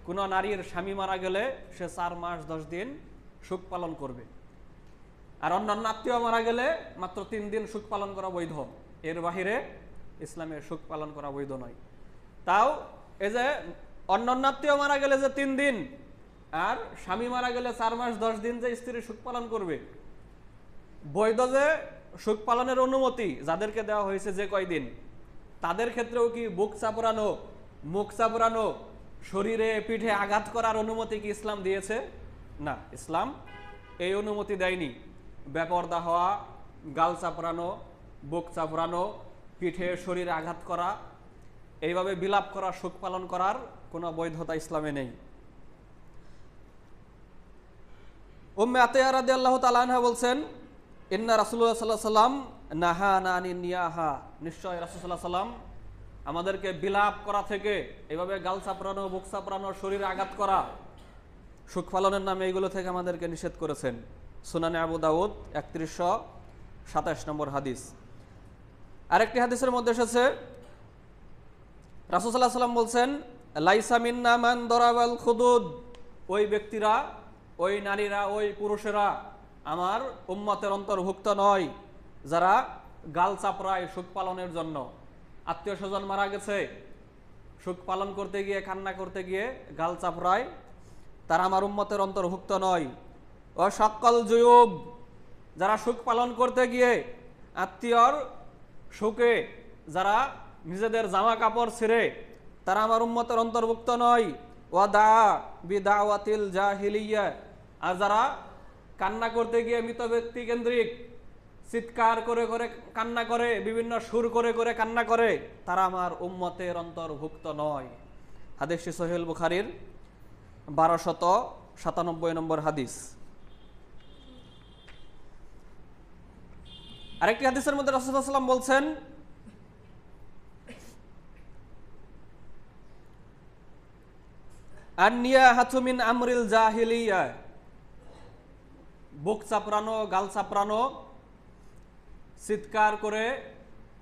কোন নারীর স্বামী মারা গেলে সে 4 মাস 10 দিন সুখ পালন করবে, আর অন্যান্য আত্মীয় মারা গেলে মাত্র 3 দিন সুখ পালন করা বৈধ, এর বাহিরে ইসলামে সুখ পালন করা বৈধ নয়। তাও এই যে অন্যান্য আত্মীয় মারা গেলে যে 3 দিন, আর স্বামী মারা গেলে 4 মাস 10 দিন যে স্ত্রী সুখ পালন করবে, বৈধ যে সুখ পালনের অনুমতি যাদেরকে দেওয়া হয়েছে যে কয়দিন, তাদের ক্ষেত্রেও কি বুক চাপড়ানো, মুখ চাপড়ানো, শরীরে পিঠে আঘাত করার অনুমতি কি ইসলাম দিয়েছে? না, ইসলাম এই অনুমতি দেয়নি। বেপরদা হওয়া, গাল চাপড়ানো, বুক চাপড়ানো, পিঠে শরীরে আঘাত করা, এইভাবে বিলাপ করা, সুখ পালন করার কোনো বৈধতা ইসলামে নেই। উম্মে আতিয়া রাদিয়াল্লাহু তাআলা আনহা বলছেন, ইন্না রাসূলুল্লাহ সাল্লাল্লাহু আলাইহি ওয়াসাল্লাম নাহানা আনিন নিয়াহা, নিশ্চয় রাসূল সাল্লাল্লাহু আলাইহি ওয়াসাল্লাম আমাদেরকে বিলাপ করা থেকে, এভাবে গাল চাপড়ানো, বুক চাপড়ানো, শরীরে আঘাত করা, সুখ পালনের নামে এইগুলো থেকে আমাদেরকে নিষেধ করেছেন। সুনানে আবু দাউদ 3127 নম্বর হাদিস। আরেকটি হাদিসের মধ্যে এসেছে রাসূল সাল্লাল্লাহু আলাইহি ওয়াসাল্লাম বলছেন, লাইসা মিন্না মান দরাবাল খুদুদ, ওই ব্যক্তিরা, ওই নারীরা, ওই পুরুষেরা আমার উম্মতের অন্তর্ভুক্ত নয় যারা গাল চাপড়ায় সুখ পালনের জন্য। আত্মীয় স্বজন মারা গেছে, সুখ পালন করতে গিয়ে, কান্না করতে গিয়ে গাল চাপড়ায়, তারা আমার উম্মতের অন্তর্ভুক্ত নয়। ও সকল জুয়ুব, যারা সুখ পালন করতে গিয়ে আত্মীয়র সুখে যারা নিজেদের জামা কাপড় ছিঁড়ে, তারা আমার উম্মতের অন্তর্ভুক্ত নয়। ওয়া দা বিদাওয়াতিল জাহিলিয়া, আর যারা কান্না করতে গিয়ে মৃত ব্যক্তি কেন্দ্রিক চিৎকার করে করে কান্না করে, বিভিন্ন সুর করে করে কান্না করে, তারা আমার উম্মতের অন্তর্ভুক্ত নয়। হাদিসটি সহিহ বুখারীর 1297 নম্বর হাদিস। আরেকটি হাদিসের মধ্যে রাসূল সাল্লাল্লাহু আলাইহি ওয়াসাল্লাম বলছেন, আন-নিয়াহাতু মিন আমরিল জাহিলিয়া, বুক চাপড়ানো, গাল চাপড়ানো, চিৎকার করে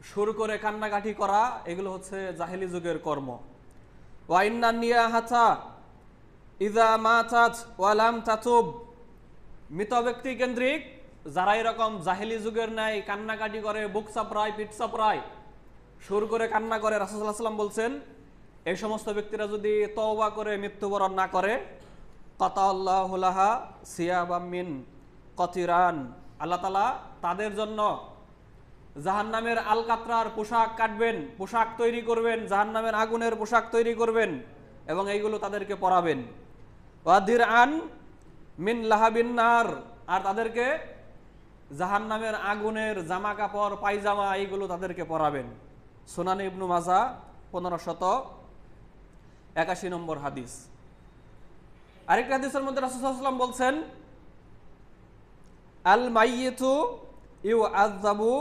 সুর করে কান্নাকাটি করা, এগুলো হচ্ছে জাহিলি যুগের কর্ম। ওয়া ইন্নান নিয়াহাতা ইযা মাতাত ওয়া লাম তাতুব, মৃত ব্যক্তি কেন্দ্রিক যারা এরকম জাহিলি যুগের ন্যায় কান্নাকাটি করে, বুক চাপড়ায়, পিঠ চাপড়ায়, সুর করে কান্না করে, রাসূল সাল্লাল্লাহু আলাইহি ওয়াসাল্লাম বলছেন, এই সমস্ত ব্যক্তিরা যদি তওবা করে মৃত্যুবরণ না করে, কাতাল্লাহু লাহা সিয়াবাম মিন কতিরান, আল্লাহ তাআলা তাদের জন্য জাহান্নামের আলকাতরার পোশাক কাটবেন, পোশাক তৈরি করবেন, জাহান্নামের আগুনের পোশাক তৈরি করবেন এবং এইগুলো তাদেরকে পরাবেন। ওয়াদির আন মিন লাহাবিন নার, আর তাদেরকে জাহান্নামের আগুনের জামা কাপড়, পায়জামা, এইগুলো তাদেরকে পরাবেন। সুনানে ইবনু মাজাহ 1581 নম্বর হাদিস। আরেকটা হাদিসের মধ্যে রাসূল সাল্লাল্লাহু আলাইহি ওয়াসাল্লাম বলছেন, আল মাইয়িতু ইউআযাবু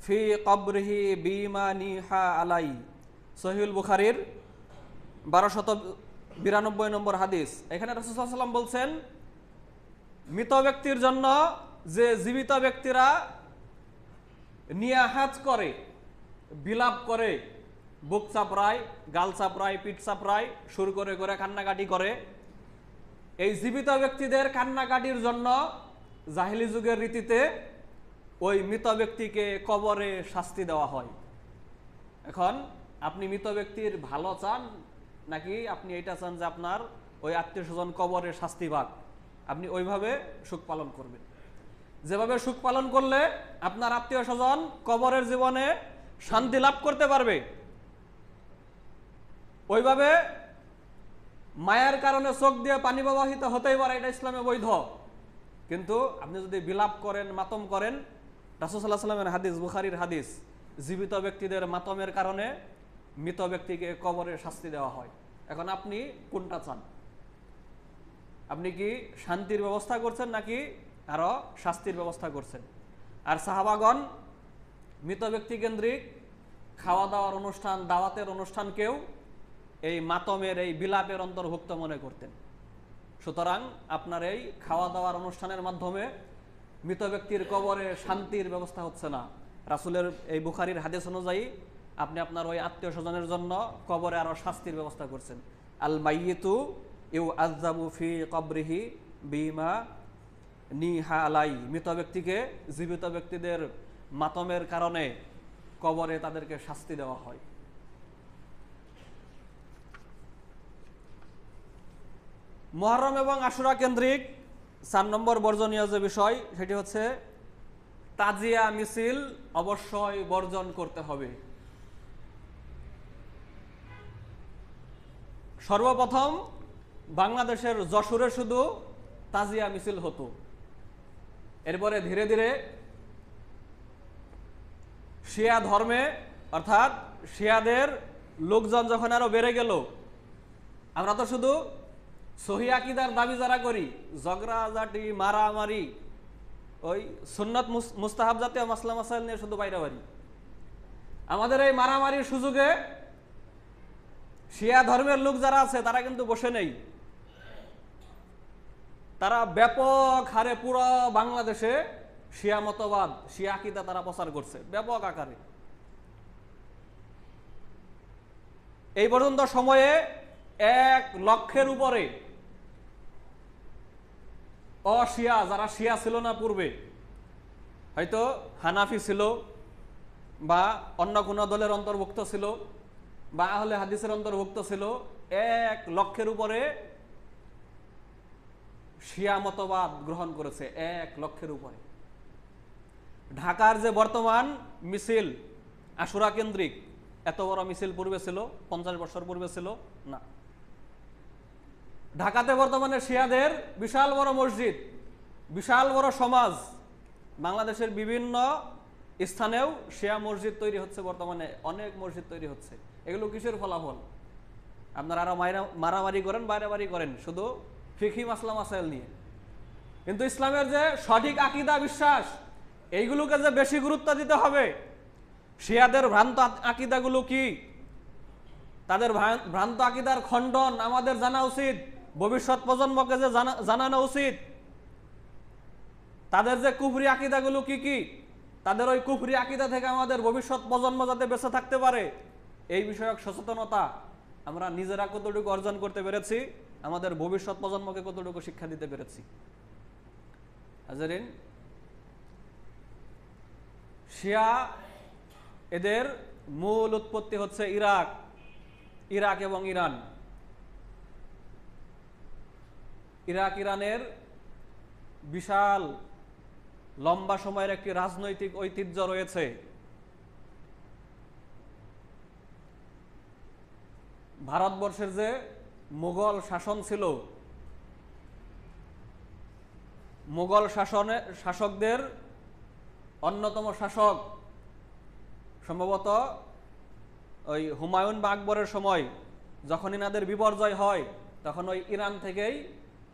ফি কবরিহি বিমা নিহা আলাই, সহিহুল বুখারীর 1292 নম্বর হাদিস। এখানে রাসূল সাল্লাল্লাহু আলাইহি ওয়াসাল্লাম বলছেন, মৃত ব্যক্তির জন্য যে জীবিত ব্যক্তিরা নিয়াহাত করে, বিলাপ করে, বুক চাপড়ায়, গাল চাপড়ায়, পিঠ চাপড়ায়, সুর করে করে কান্নাকাটি করে, এই জীবিত ব্যক্তিদের কান্নাকাটির জন্য জাহিলি যুগের রীতিতে ওই মৃত ব্যক্তিকে কবরে শাস্তি দেওয়া হয়। এখন আপনি মৃত ব্যক্তির ভালো চান নাকি আপনি এটা চান যে আপনার ওই আত্মীয় স্বজন কবরে শাস্তি পাক? আপনি ওইভাবে সুখ পালন করবেন। যেভাবে সুখ পালন করলে আপনার আত্মীয় স্বজন কবরের জীবনে শান্তি লাভ করতে পারবে, ওইভাবে মায়ের কারণে চোখ দিয়ে পানি প্রবাহিত হতেই পারে, এটা ইসলামে বৈধ। কিন্তু আপনি যদি বিলাপ করেন, মাতম করেন, রাসূল সাল্লাল্লাহু আলাইহি ওয়াসাল্লামের হাদিস, বুখারীর হাদিস, জীবিত ব্যক্তিদের মাতমের কারণে মৃত ব্যক্তিকে কবরে শাস্তি দেওয়া হয়। এখন আপনি কোনটা চান? আপনি কি শান্তির ব্যবস্থা করছেন নাকি আরো শাস্তির ব্যবস্থা করছেন? আর সাহাবাগণ মৃত ব্যক্তি কেন্দ্রিক খাওয়া দাওয়ার অনুষ্ঠান, দাওয়াতের অনুষ্ঠানকেও এই মাতমের, এই বিলাপের অন্তর্ভুক্ত মনে করতেন। সুতরাং আপনার এই খাওয়া দাওয়ার অনুষ্ঠানের মাধ্যমে মৃত ব্যক্তির কবরে শান্তির ব্যবস্থা হচ্ছে না। রাসূলের এই বুখারীর হাদিস অনুযায়ী আপনি আপনার ওই আত্মীয় স্বজনের জন্য কবরে আরো শাস্তির ব্যবস্থা করছেন। আল মাইয়িতু ইউআযাবু ফি কবরিহি বিমা নিহা আলাই, মৃত ব্যক্তিকে জীবিত ব্যক্তিদের মাতমের কারণে কবরে তাদেরকে শাস্তি দেওয়া হয়। মুহররম এবং আশুরা কেন্দ্রিক 4 নম্বর বর্জনীয় যে বিষয়, সেটি হচ্ছে তাজিয়া মিছিল অবশ্যই বর্জন করতে হবে। সর্বপ্রথম বাংলাদেশের যশোরে শুধু তাজিয়া মিছিল হতো, এরপরে ধীরে ধীরে শিয়া ধর্মে, অর্থাৎ শিয়াদের লোকজন যখন আরো বেড়ে গেল, আমরা তো শুধু সহি আকীদার দাবি যারা করি, ঝগড়াঝাটি, মারামারি, ওই সুন্নত মুস্তাহাব জাতীয় মাসলা মাসাইল নিয়ে শুধু বাইরাবাড়ি, আমাদের এই মারামারির সুযোগে শিয়া ধর্মের লোক যারা আছে তারা কিন্তু বসে নেই। তারা ব্যাপক হারে পুরো বাংলাদেশে শিয়া মতবাদ, শিয়া আকীদা তারা প্রচার করছে ব্যাপক আকারে। এই পর্যন্ত সময়ে 1 লক্ষের উপরে অশিয়া, যারা শিয়া ছিল না পূর্বে, হয়তো হানাফি ছিল বা অন্য কোনো দলের অন্তর্ভুক্ত ছিল বা আহলে হাদিসের অন্তর্ভুক্ত ছিল, 1 লক্ষের উপরে শিয়া মতবাদ গ্রহণ করেছে, 1 লক্ষের উপরে। ঢাকার যে বর্তমান মিছিল আশুরা কেন্দ্রিক, এত বড় মিছিল পূর্বে ছিল? 50 বছর পূর্বে ছিল না। ঢাকাতে বর্তমানে শিয়াদের বিশাল বড় মসজিদ, বিশাল বড় সমাজ, বাংলাদেশের বিভিন্ন স্থানেও শিয়া মসজিদ তৈরি হচ্ছে, বর্তমানে অনেক মসজিদ তৈরি হচ্ছে। এগুলো কিসের ফলাফল? আপনারা আরো মারামারি করেন, বাইরাবাড়ি করেন শুধু ফিকহি মাসলা মাসাইল নিয়ে, কিন্তু ইসলামের যে সঠিক আকীদা, বিশ্বাস, এইগুলোকে যে বেশি গুরুত্ব দিতে হবে। শিয়াদের ভ্রান্ত আকীদাগুলো কি, তাদের ভ্রান্ত আকীদার খণ্ডন আমাদের জানা উচিত, ভবিষ্যৎ প্রজন্মকে যে জানানো উচিত। তাদের যে কুফরি আকীদাগুলো কি কি, তাদের ওই কুফরি আকীদা থেকে আমাদের ভবিষ্যৎ প্রজন্ম যাতে বেঁচে থাকতে পারে, এই বিষয়ক সচেতনতা আমরা নিজেরা কতটুকু অর্জন করতে পেরেছি, আমাদের ভবিষ্যৎ প্রজন্মকে কতটুকু শিক্ষা দিতে পেরেছি। হাজারিন, শিয়া এদের মূল উৎপত্তি হচ্ছে ইরাক এবং ইরান। ইরাক ইরানের বিশাল লম্বা সময়ের একটি রাজনৈতিক ঐতিহ্য রয়েছে। ভারতবর্ষের যে মুঘল শাসন ছিল, মুঘল শাসকদের অন্যতম শাসক সম্ভবত ওই হুমায়ুন বা আকবরের সময় যখন ইনাদের বিপর্যয় হয়, তখন ওই ইরান থেকেই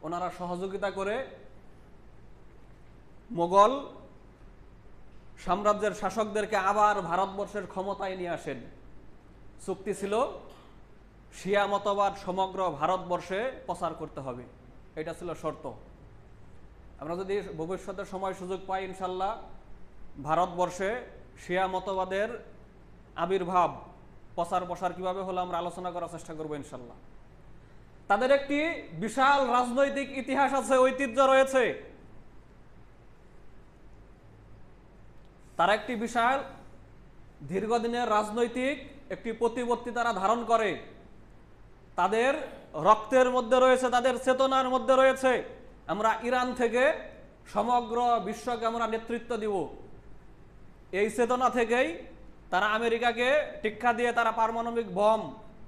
ওনারা সহযোগিতা করে মুঘল সাম্রাজ্যের শাসকদেরকে আবার ভারতবর্ষের ক্ষমতায় নিয়ে আসেন। চুক্তি ছিল শিয়া মতবাদ সমগ্র ভারতবর্ষে প্রচার করতে হবে, এটা ছিল শর্ত। আমরা যদি ভবিষ্যতে সময় সুযোগ পাই ইনশাল্লাহ ভারতবর্ষে শিয়া মতবাদের আবির্ভাব প্রচার প্রসার কিভাবে হলো আমরা আলোচনা করার চেষ্টা করবো ইনশাল্লাহ। তাদের একটি বিশাল রাজনৈতিক ইতিহাস আছে, ঐতিহ্য রয়েছে। তারা একটি বিশাল দীর্ঘদিনের রাজনৈতিক একটি প্রতিপত্তি তারা ধারণ করে। তাদের রক্তের মধ্যে রয়েছে, তাদের চেতনার মধ্যে রয়েছে আমরা ইরান থেকে সমগ্র বিশ্বকে আমরা নেতৃত্ব দিব। এই চেতনা থেকেই তারা আমেরিকাকে টিক্কা দিয়ে তারা পারমাণবিক বম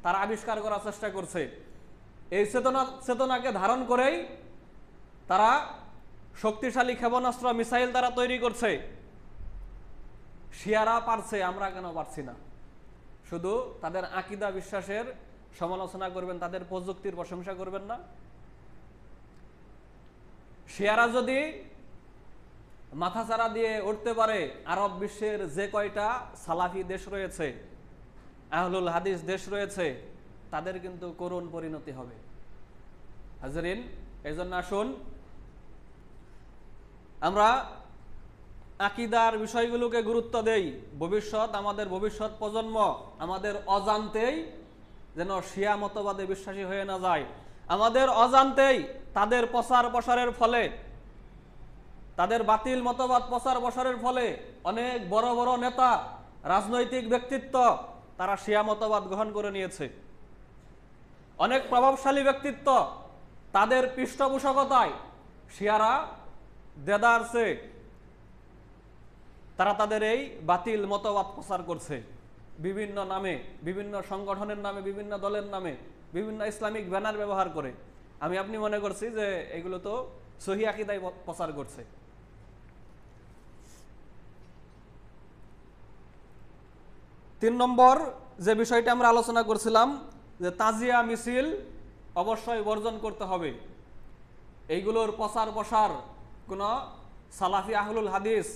তারা আবিষ্কার করার চেষ্টা করছে। এই চেতনাকে ধারণ করেই তারা শক্তিশালী ক্ষেপণাস্ত্র মিসাইল তারা তৈরি করছে। শিয়ারা পারছে, আমরা কেন পারছি না? শুধু তাদের আকীদা বিশ্বাসের সমালোচনা করবেন, তাদের প্রযুক্তির প্রশংসা করবেন না। শিয়ারা যদি মাথাচাড়া দিয়ে উঠতে পারে আরব বিশ্বের যে কয়টা সালাফি দেশ রয়েছে, আহলুল হাদিস দেশ রয়েছে, তাদের কিন্তু করুণ পরিণতি হবে। হাজরিন, এই জন্য আসুন আমরা আকীদার বিষয়গুলোকে গুরুত্ব দেই। আমাদের ভবিষ্যৎ প্রজন্ম আমাদের অজান্তেই যেন শিয়া মতবাদে বিশ্বাসী হয়ে না যায়। আমাদের অজান্তেই তাদের প্রচার প্রসারের ফলে, তাদের বাতিল মতবাদ প্রচার প্রসারের ফলে অনেক বড় বড় নেতা, রাজনৈতিক ব্যক্তিত্ব তারা শিয়া মতবাদ গ্রহণ করে নিয়েছে। অনেক প্রভাবশালী ব্যক্তিত্ব তাদের পৃষ্ঠপোষকতায় শিয়ারা দেদারছে, তারা তাদের এই বাতিল মতবাদ প্রচার করছে বিভিন্ন নামে, বিভিন্ন সংগঠনের নামে, বিভিন্ন দলের নামে, বিভিন্ন ইসলামিক ব্যানার ব্যবহার করে। আপনি মনে করছি যে এগুলো তো সহি আকীদায় প্রচার করছে। তিন নম্বর যে বিষয়টা আমরা আলোচনা করছিলাম যে তাজিয়া মিছিল অবশ্যই বর্জন করতে হবে। এইগুলোর প্রচার প্রসার কোন সালাফি আহলুল হাদিস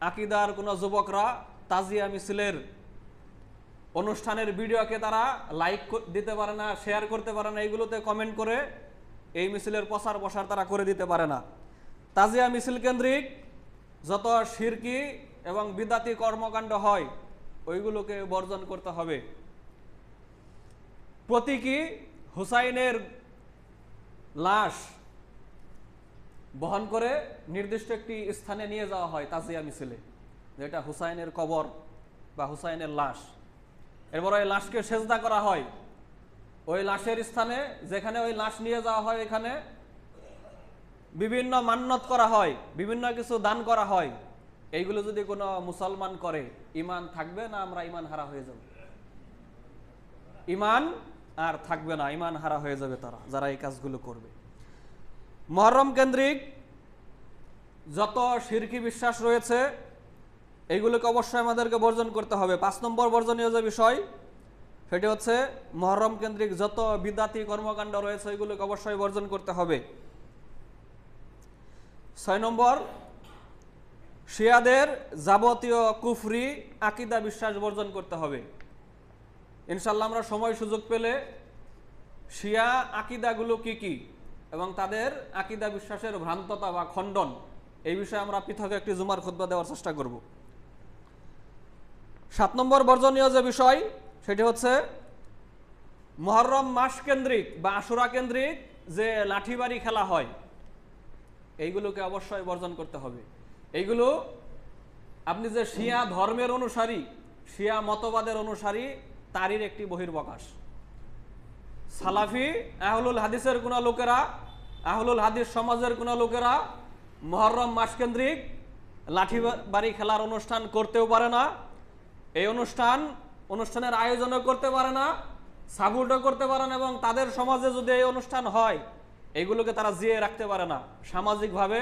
আকীদার কোন যুবকরা তাজিয়া মিছিলের অনুষ্ঠানের ভিডিওকে তারা লাইক দিতে পারে না, শেয়ার করতে পারে না, এইগুলোতে কমেন্ট করে এই মিছিলের প্রচার প্রসার তারা করে দিতে পারে না। তাজিয়া মিছিল কেন্দ্রিক যত শিরকি এবং বিদাতি কর্মকাণ্ড হয় ওইগুলোকে বর্জন করতে হবে। প্রতীকী হুসাইনের লাশ বহন করে নির্দিষ্ট একটি স্থানে নিয়ে যাওয়া হয় তাজিয়া মিছিলে, যেটা হুসাইনের কবর বা হুসাইনের লাশ। এরপর ওই লাশকে সেজদা করা হয়। ওই লাশের স্থানে যেখানে ওই লাশ নিয়ে যাওয়া হয় এখানে বিভিন্ন মান্নত করা হয়, বিভিন্ন কিছু দান করা হয়। এইগুলো যদি কোনো মুসলমান করে ঈমান থাকবে না আমরা ঈমান হারা হয়ে যাব? ঈমান আর থাকবে না, ঈমান হারা হয়ে যাবে তারা যারা এই কাজগুলো করবে। মুহররম কেন্দ্রিক যত শিরকি বিশ্বাস রয়েছে এইগুলোকে অবশ্যই আমাদেরকে বর্জন করতে হবে। 5 নম্বর বর্জনীয় যে বিষয় সেটি হচ্ছে মুহররম কেন্দ্রিক যত বিদাতি কর্মকাণ্ড রয়েছে এগুলোকে অবশ্যই বর্জন করতে হবে। 6 নম্বর শিয়াদের যাবতীয় কুফরি আকীদা বিশ্বাস বর্জন করতে হবে। ইনশাল্লাহ আমরা সময় সুযোগ পেলে শিয়া আকীদাগুলো কি কি এবং তাদের আকীদা বিশ্বাসের ভ্রান্ততা বা খণ্ডন এই বিষয়ে আমরা পৃথক একটি জুমার খুতবা দেওয়ার চেষ্টা করব। 7 নম্বর বর্জনীয় যে বিষয় সেটি হচ্ছে মুহররম মাস কেন্দ্রিক বা আশুরা কেন্দ্রিক যে লাঠিবাড়ি খেলা হয় এইগুলোকে অবশ্যই বর্জন করতে হবে। এইগুলো আপনি যে শিয়া ধর্মের অনুসারী, শিয়া মতবাদের অনুসারী তারই একটি বহির্প্রকাশ। সালাফি আহলুল হাদিসের কোন লোকেরা, আহলুল হাদিস সমাজের কোন লোকেরা মুহররম মাস কেন্দ্রিক লাঠিবাড়ি খেলার অনুষ্ঠান করতেও পারে না। এই অনুষ্ঠানের আয়োজনও করতে পারে না, সাপোর্টও করতে পারে না, এবং তাদের সমাজে যদি এই অনুষ্ঠান হয় এগুলোকে তারা জিয়ে রাখতে পারে না। সামাজিকভাবে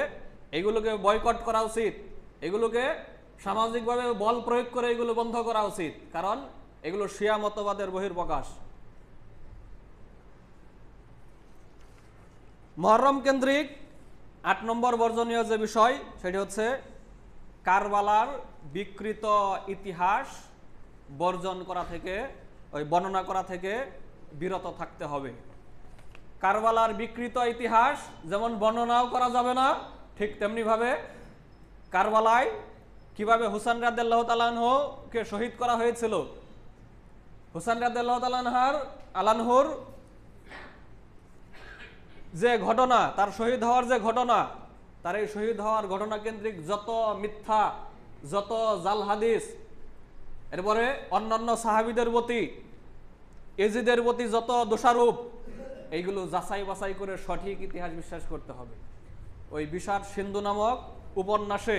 এগুলোকে বয়কট করা উচিত, এগুলোকে সামাজিকভাবে বল প্রয়োগ করে এগুলো বন্ধ করা উচিত, কারণ এগুলো শিয়া মতবাদের বহির্প্রকাশ। মুহররম কেন্দ্রিক 8 নম্বর বর্জনীয় যে বিষয় সেটি হচ্ছে কারবালার বিকৃত ইতিহাস বর্জন করা থেকে, বর্ণনা করা থেকে বিরত থাকতে হবে। কারবালার বিকৃত ইতিহাস যেমন বর্ণনাও করা যাবে না, ঠিক তেমনিভাবে কারবালায় কিভাবে হুসাইন রাদিয়াল্লাহু তাআলা আনহুকে শহীদ করা হয়েছিল, হুসাইন রাদিয়াল্লাহু তাআলা আনহুর যে ঘটনা, তার শহীদ হওয়ার যে ঘটনা, তার এই শহীদ হওয়ার ঘটনা কেন্দ্রিক যত মিথ্যা, যত জাল হাদিস, এরপরে অন্যান্য সাহাবীদের প্রতি, এজিদের প্রতি যত দোষারোপ, এইগুলো যাচাই বাছাই করে সঠিক ইতিহাস বিশ্বাস করতে হবে। ওই বিষাদ সিন্ধু নামক উপন্যাসে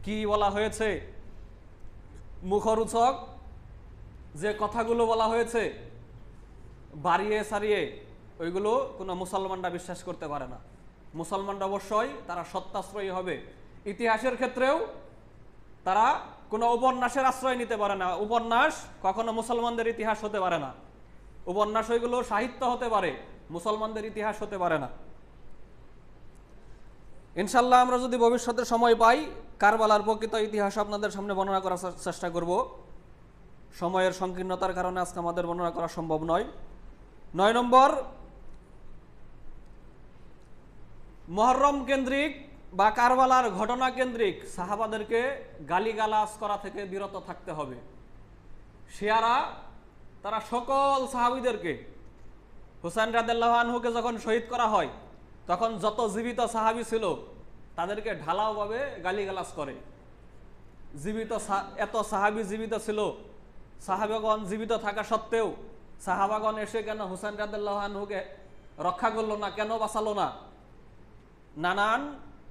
কি বলা হয়েছে, মুখরোচক যে কথাগুলো বলা হয়েছে বাড়িয়ে সারিয়ে, ওইগুলো কোনো মুসলমানরা বিশ্বাস করতে পারে না। মুসলমানরা অবশ্যই তারা সত্যাশ্রয়ী হবে। ইতিহাসের ক্ষেত্রেও তারা কোনো উপন্যাসের আশ্রয় নিতে পারে না। উপন্যাস কখনো মুসলমানদের ইতিহাস হতে পারে না। উপন্যাস ওইগুলো সাহিত্য হতে পারে, মুসলমানদের ইতিহাস হতে পারে না। ইনশাল্লাহ আমরা যদি ভবিষ্যতে সময় পাই, কারবালার প্রকৃত ইতিহাস আপনাদের সামনে বর্ণনা করার চেষ্টা করব। সময়ের সংকীর্ণতার কারণে আজকে আমাদের বর্ণনা করা সম্ভব নয়। 9 নম্বর, মুহররম কেন্দ্রিক বা কারবালার ঘটনা কেন্দ্রিক সাহাবাদেরকে গালিগালাজ করা থেকে বিরত থাকতে হবে। শিয়ারা তারা সকল সাহাবীদেরকে, হুসাইন রাদিয়াল্লাহু আনহুকে যখন শহীদ করা হয় তখন যত জীবিত সাহাবী ছিল তাদেরকে ঢালাওভাবে গালিগালাজ করে। এত সাহাবী জীবিত ছিল, সাহাবাগণ জীবিত থাকা সত্ত্বেও সাহাবাগণ এসে কেন হুসাইন রাদিয়াল্লাহু আনহুকে রক্ষা করলো না, কেন বাঁচালো না, নানান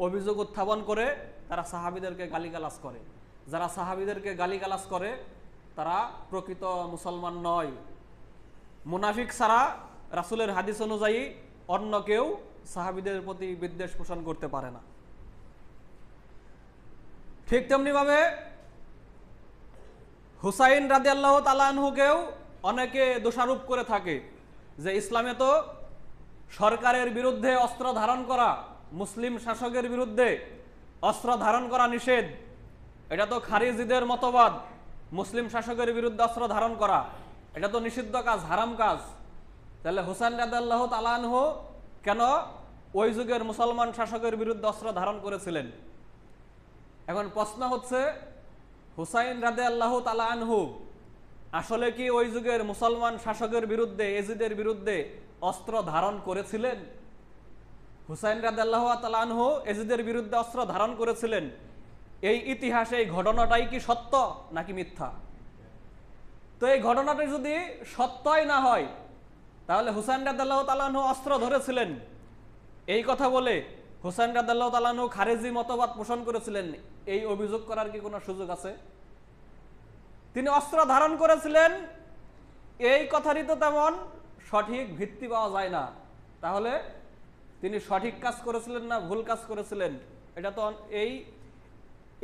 অভিযোগ উত্থাপন করে তারা সাহাবীদেরকে গালিগালাজ করে। যারা সাহাবীদেরকে গালিগালাজ করে তারা প্রকৃত মুসলমান নয়। মুনাফিক ছাড়া রাসূলের হাদিস অনুযায়ী অন্য কেউ সাহাবীদের প্রতি বিদ্বেষ পোষণ করতে পারে না। ঠিক তেমনিভাবে হুসাইন রাদিয়াল্লাহু তাআলা আনহুকেও অনেকে দোষারোপ করে থাকে যে ইসলামে তো সরকারের বিরুদ্ধে অস্ত্র ধারণ করা, মুসলিম শাসকের বিরুদ্ধে অস্ত্র ধারণ করা নিষেধ। এটা তো খারিজিদের মতবাদ, মুসলিম শাসকের বিরুদ্ধে অস্ত্র ধারণ করা এটা তো নিষিদ্ধ কাজ, হারাম কাজ। তাহলে হুসাইন রাদিয়াল্লাহু তাআলা আনহু কেন ওই যুগের মুসলমান শাসকের বিরুদ্ধে অস্ত্র ধারণ করেছিলেন? এখন প্রশ্ন হচ্ছে, হুসাইন রাদিয়াল্লাহু তাআলা আনহু আসলে কি ওই যুগের মুসলমান শাসকের বিরুদ্ধে, এজিদের বিরুদ্ধে অস্ত্র ধারণ করেছিলেন? হুসাইন রাদিয়াল্লাহু তাআলা আনহু এজিদের বিরুদ্ধে অস্ত্র ধারণ করেছিলেন, এই ইতিহাসে এই ঘটনাটাই কি সত্য নাকি মিথ্যা? তো এই ঘটনাটা যদি সত্যই না হয় তাহলে হুসাইন রাদিয়াল্লাহু তাআলা আনহু অস্ত্র ধরেছিলেন এই কথা বলে হুসাইন রাদিয়াল্লাহু তাআলা আনহু খারেজি মতবাদ পোষণ করেছিলেন, এই অভিযোগ করার কি কোনো সুযোগ আছে? তিনি অস্ত্র ধারণ করেছিলেন এই কথারই তো তেমন সঠিক ভিত্তি পাওয়া যায় না। তাহলে তিনি সঠিক কাজ করেছিলেন না ভুল কাজ করেছিলেন, এটা তো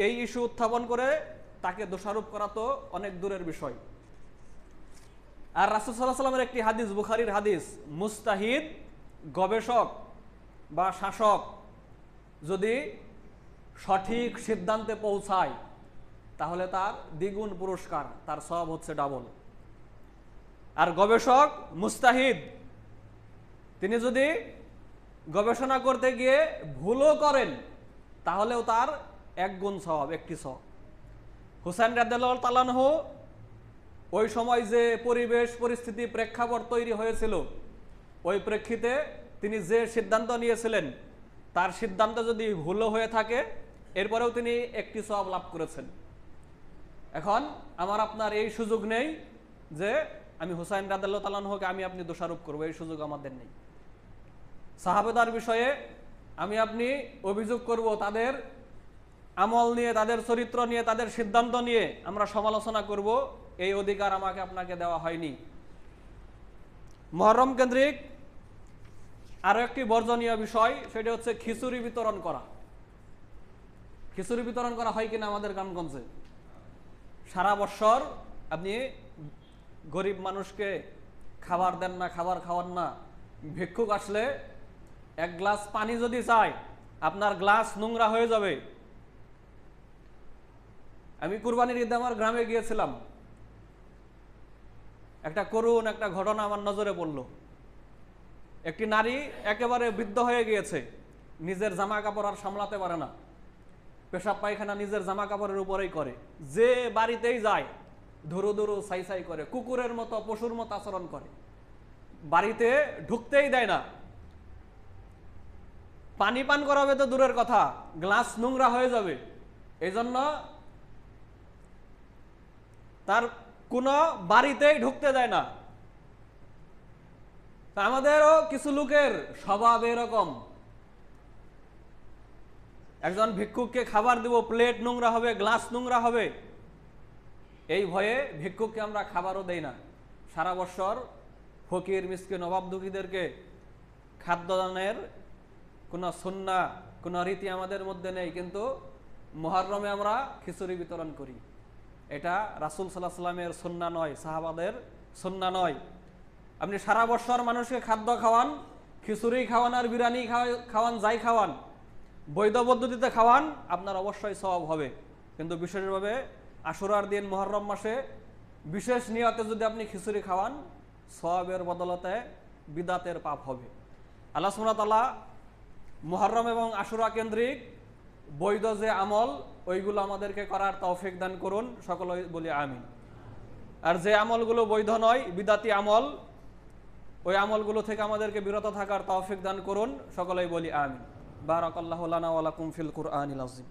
এই ইস্যু উত্থাপন করে তাকে দোষারোপ করা তো অনেক দূরের বিষয়। আর রাসূল সাল্লাল্লাহু আলাইহি ওয়াসাল্লামের একটি হাদিস, বুখারীর হাদিস, মুস্তাহিদ গবেষক বা শাসক যদি সঠিক সিদ্ধান্তে পৌঁছায় তাহলে তার দ্বিগুণ পুরস্কার, তার সওয়াব হচ্ছে ডাবল। আর গবেষক মুস্তাহিদ তিনি যদি গবেষণা করতে গিয়ে ভুলও করেন তাহলেও তার 1 গুণ সওয়াব, 1টি সওয়াব। হুসাইন রাদিয়াল্লাহু তাআলা আনহু ওই সময় যে পরিবেশ পরিস্থিতি প্রেক্ষাপট তৈরি হয়েছিল, ওই প্রেক্ষিতে তিনি যে সিদ্ধান্ত নিয়েছিলেন তার সিদ্ধান্ত যদি ভুলও হয়ে থাকে এরপরেও তিনি 1টি সওয়াব লাভ করেছেন। এখন আমার আপনার এই সুযোগ নেই যে আমি হুসাইন রাদিয়াল্লাহু তাআলা আনহুকে আমি আপনি দোষারোপ করবো, এই সুযোগ আমাদের নেই। সাহাবাদের বিষয়ে আমি আপনি অভিযোগ করব, তাদের আমল নিয়ে, তাদের চরিত্র নিয়ে, তাদের সিদ্ধান্ত নিয়ে আমরা সমালোচনা করব, এই অধিকার আমাকে আপনাকে দেওয়া হয়নি। মুহররম কেন্দ্রিক আরো একটি বর্জনীয় বিষয়, সেটা হচ্ছে খিচুড়ি বিতরণ করা। খিচুড়ি বিতরণ করা হয় কিনা আমাদের গ্রামগঞ্জে? সারা বছর আপনি গরিব মানুষকে খাবার দেন না, খাবার খাওয়ান না। ভিক্ষুক আসলে 1 গ্লাস পানি যদি চায় আপনার গ্লাস নোংরা হয়ে যাবে। আমি কুরবানির ঈদে আমার গ্রামে গিয়েছিলাম, একটা করুণ একটা ঘটনা আমার নজরে পড়ল। একটি নারী একেবারে বৃদ্ধ হয়ে গিয়েছে, নিজের জামা কাপড় আর সামলাতে পারে না, পেশাব পায়খানা নিজের জামা কাপড়ের উপরেই করে, যে বাড়িতেই যায় ধুরু ধুরু সাই সাই করে, কুকুরের মতো পশুর মতো আচরণ করে, বাড়িতে ঢুকতেই দেয় না। পানি পান করাবে তো দূরের কথা, গ্লাস নোংরা হয়ে যাবে, এই জন্য তার কোনো বাড়িতেই ঢুকতে দেয় না। আমাদেরও কিছু লোকের স্বভাব এরকম, একজন ভিক্ষুককে খাবার দিব, প্লেট নোংরা হবে, গ্লাস নোংরা হবে, এই ভয়ে ভিক্ষুককে আমরা খাবারও দেই না। সারা বছর ফকির মিসকিন অভাব দুঃখীদেরকে খাদ্যদানের কোনো সুন্নাহ কোনো রীতি আমাদের মধ্যে নেই, কিন্তু মুহররমে আমরা খিচুড়ি বিতরণ করি। এটা রাসূল সাল্লাল্লাহু আলাইহি ওয়াসাল্লামের সুন্নাহ নয়, সাহাবাদের সুন্নাহ নয়। আপনি সারা বছর মানুষকে খাদ্য খাওয়ান, খিচুড়ি খাওয়ান আর বিরিয়ানি খাওয়ান, যাই খাওয়ান, বৈধ পদ্ধতিতে খাওয়ান, আপনার অবশ্যই সওয়াব হবে। কিন্তু বিশেষভাবে আশুরার দিন মুহররম মাসে বিশেষ নিয়তে যদি আপনি খিচুড়ি খাওয়ান, সওয়াবের বদলতে বিদাতের পাপ হবে। আল্লাহ সুবহানাহু ওয়া তাআলা মুহররম এবং আশুরা কেন্দ্রিক বৈধ যে আমল, ওইগুলো আমাদেরকে করার তৌফিক দান করুন, সকলেই বলি আমিন। আর যে আমলগুলো বৈধ নয়, বিদাতি আমল, ওই আমলগুলো থেকে আমাদেরকে বিরত থাকার তৌফিক দান করুন, সকলেই বলি আমিন। বারাকাল্লাহু লানা ওয়া লাকুম ফিল কুরআনিল আযীম।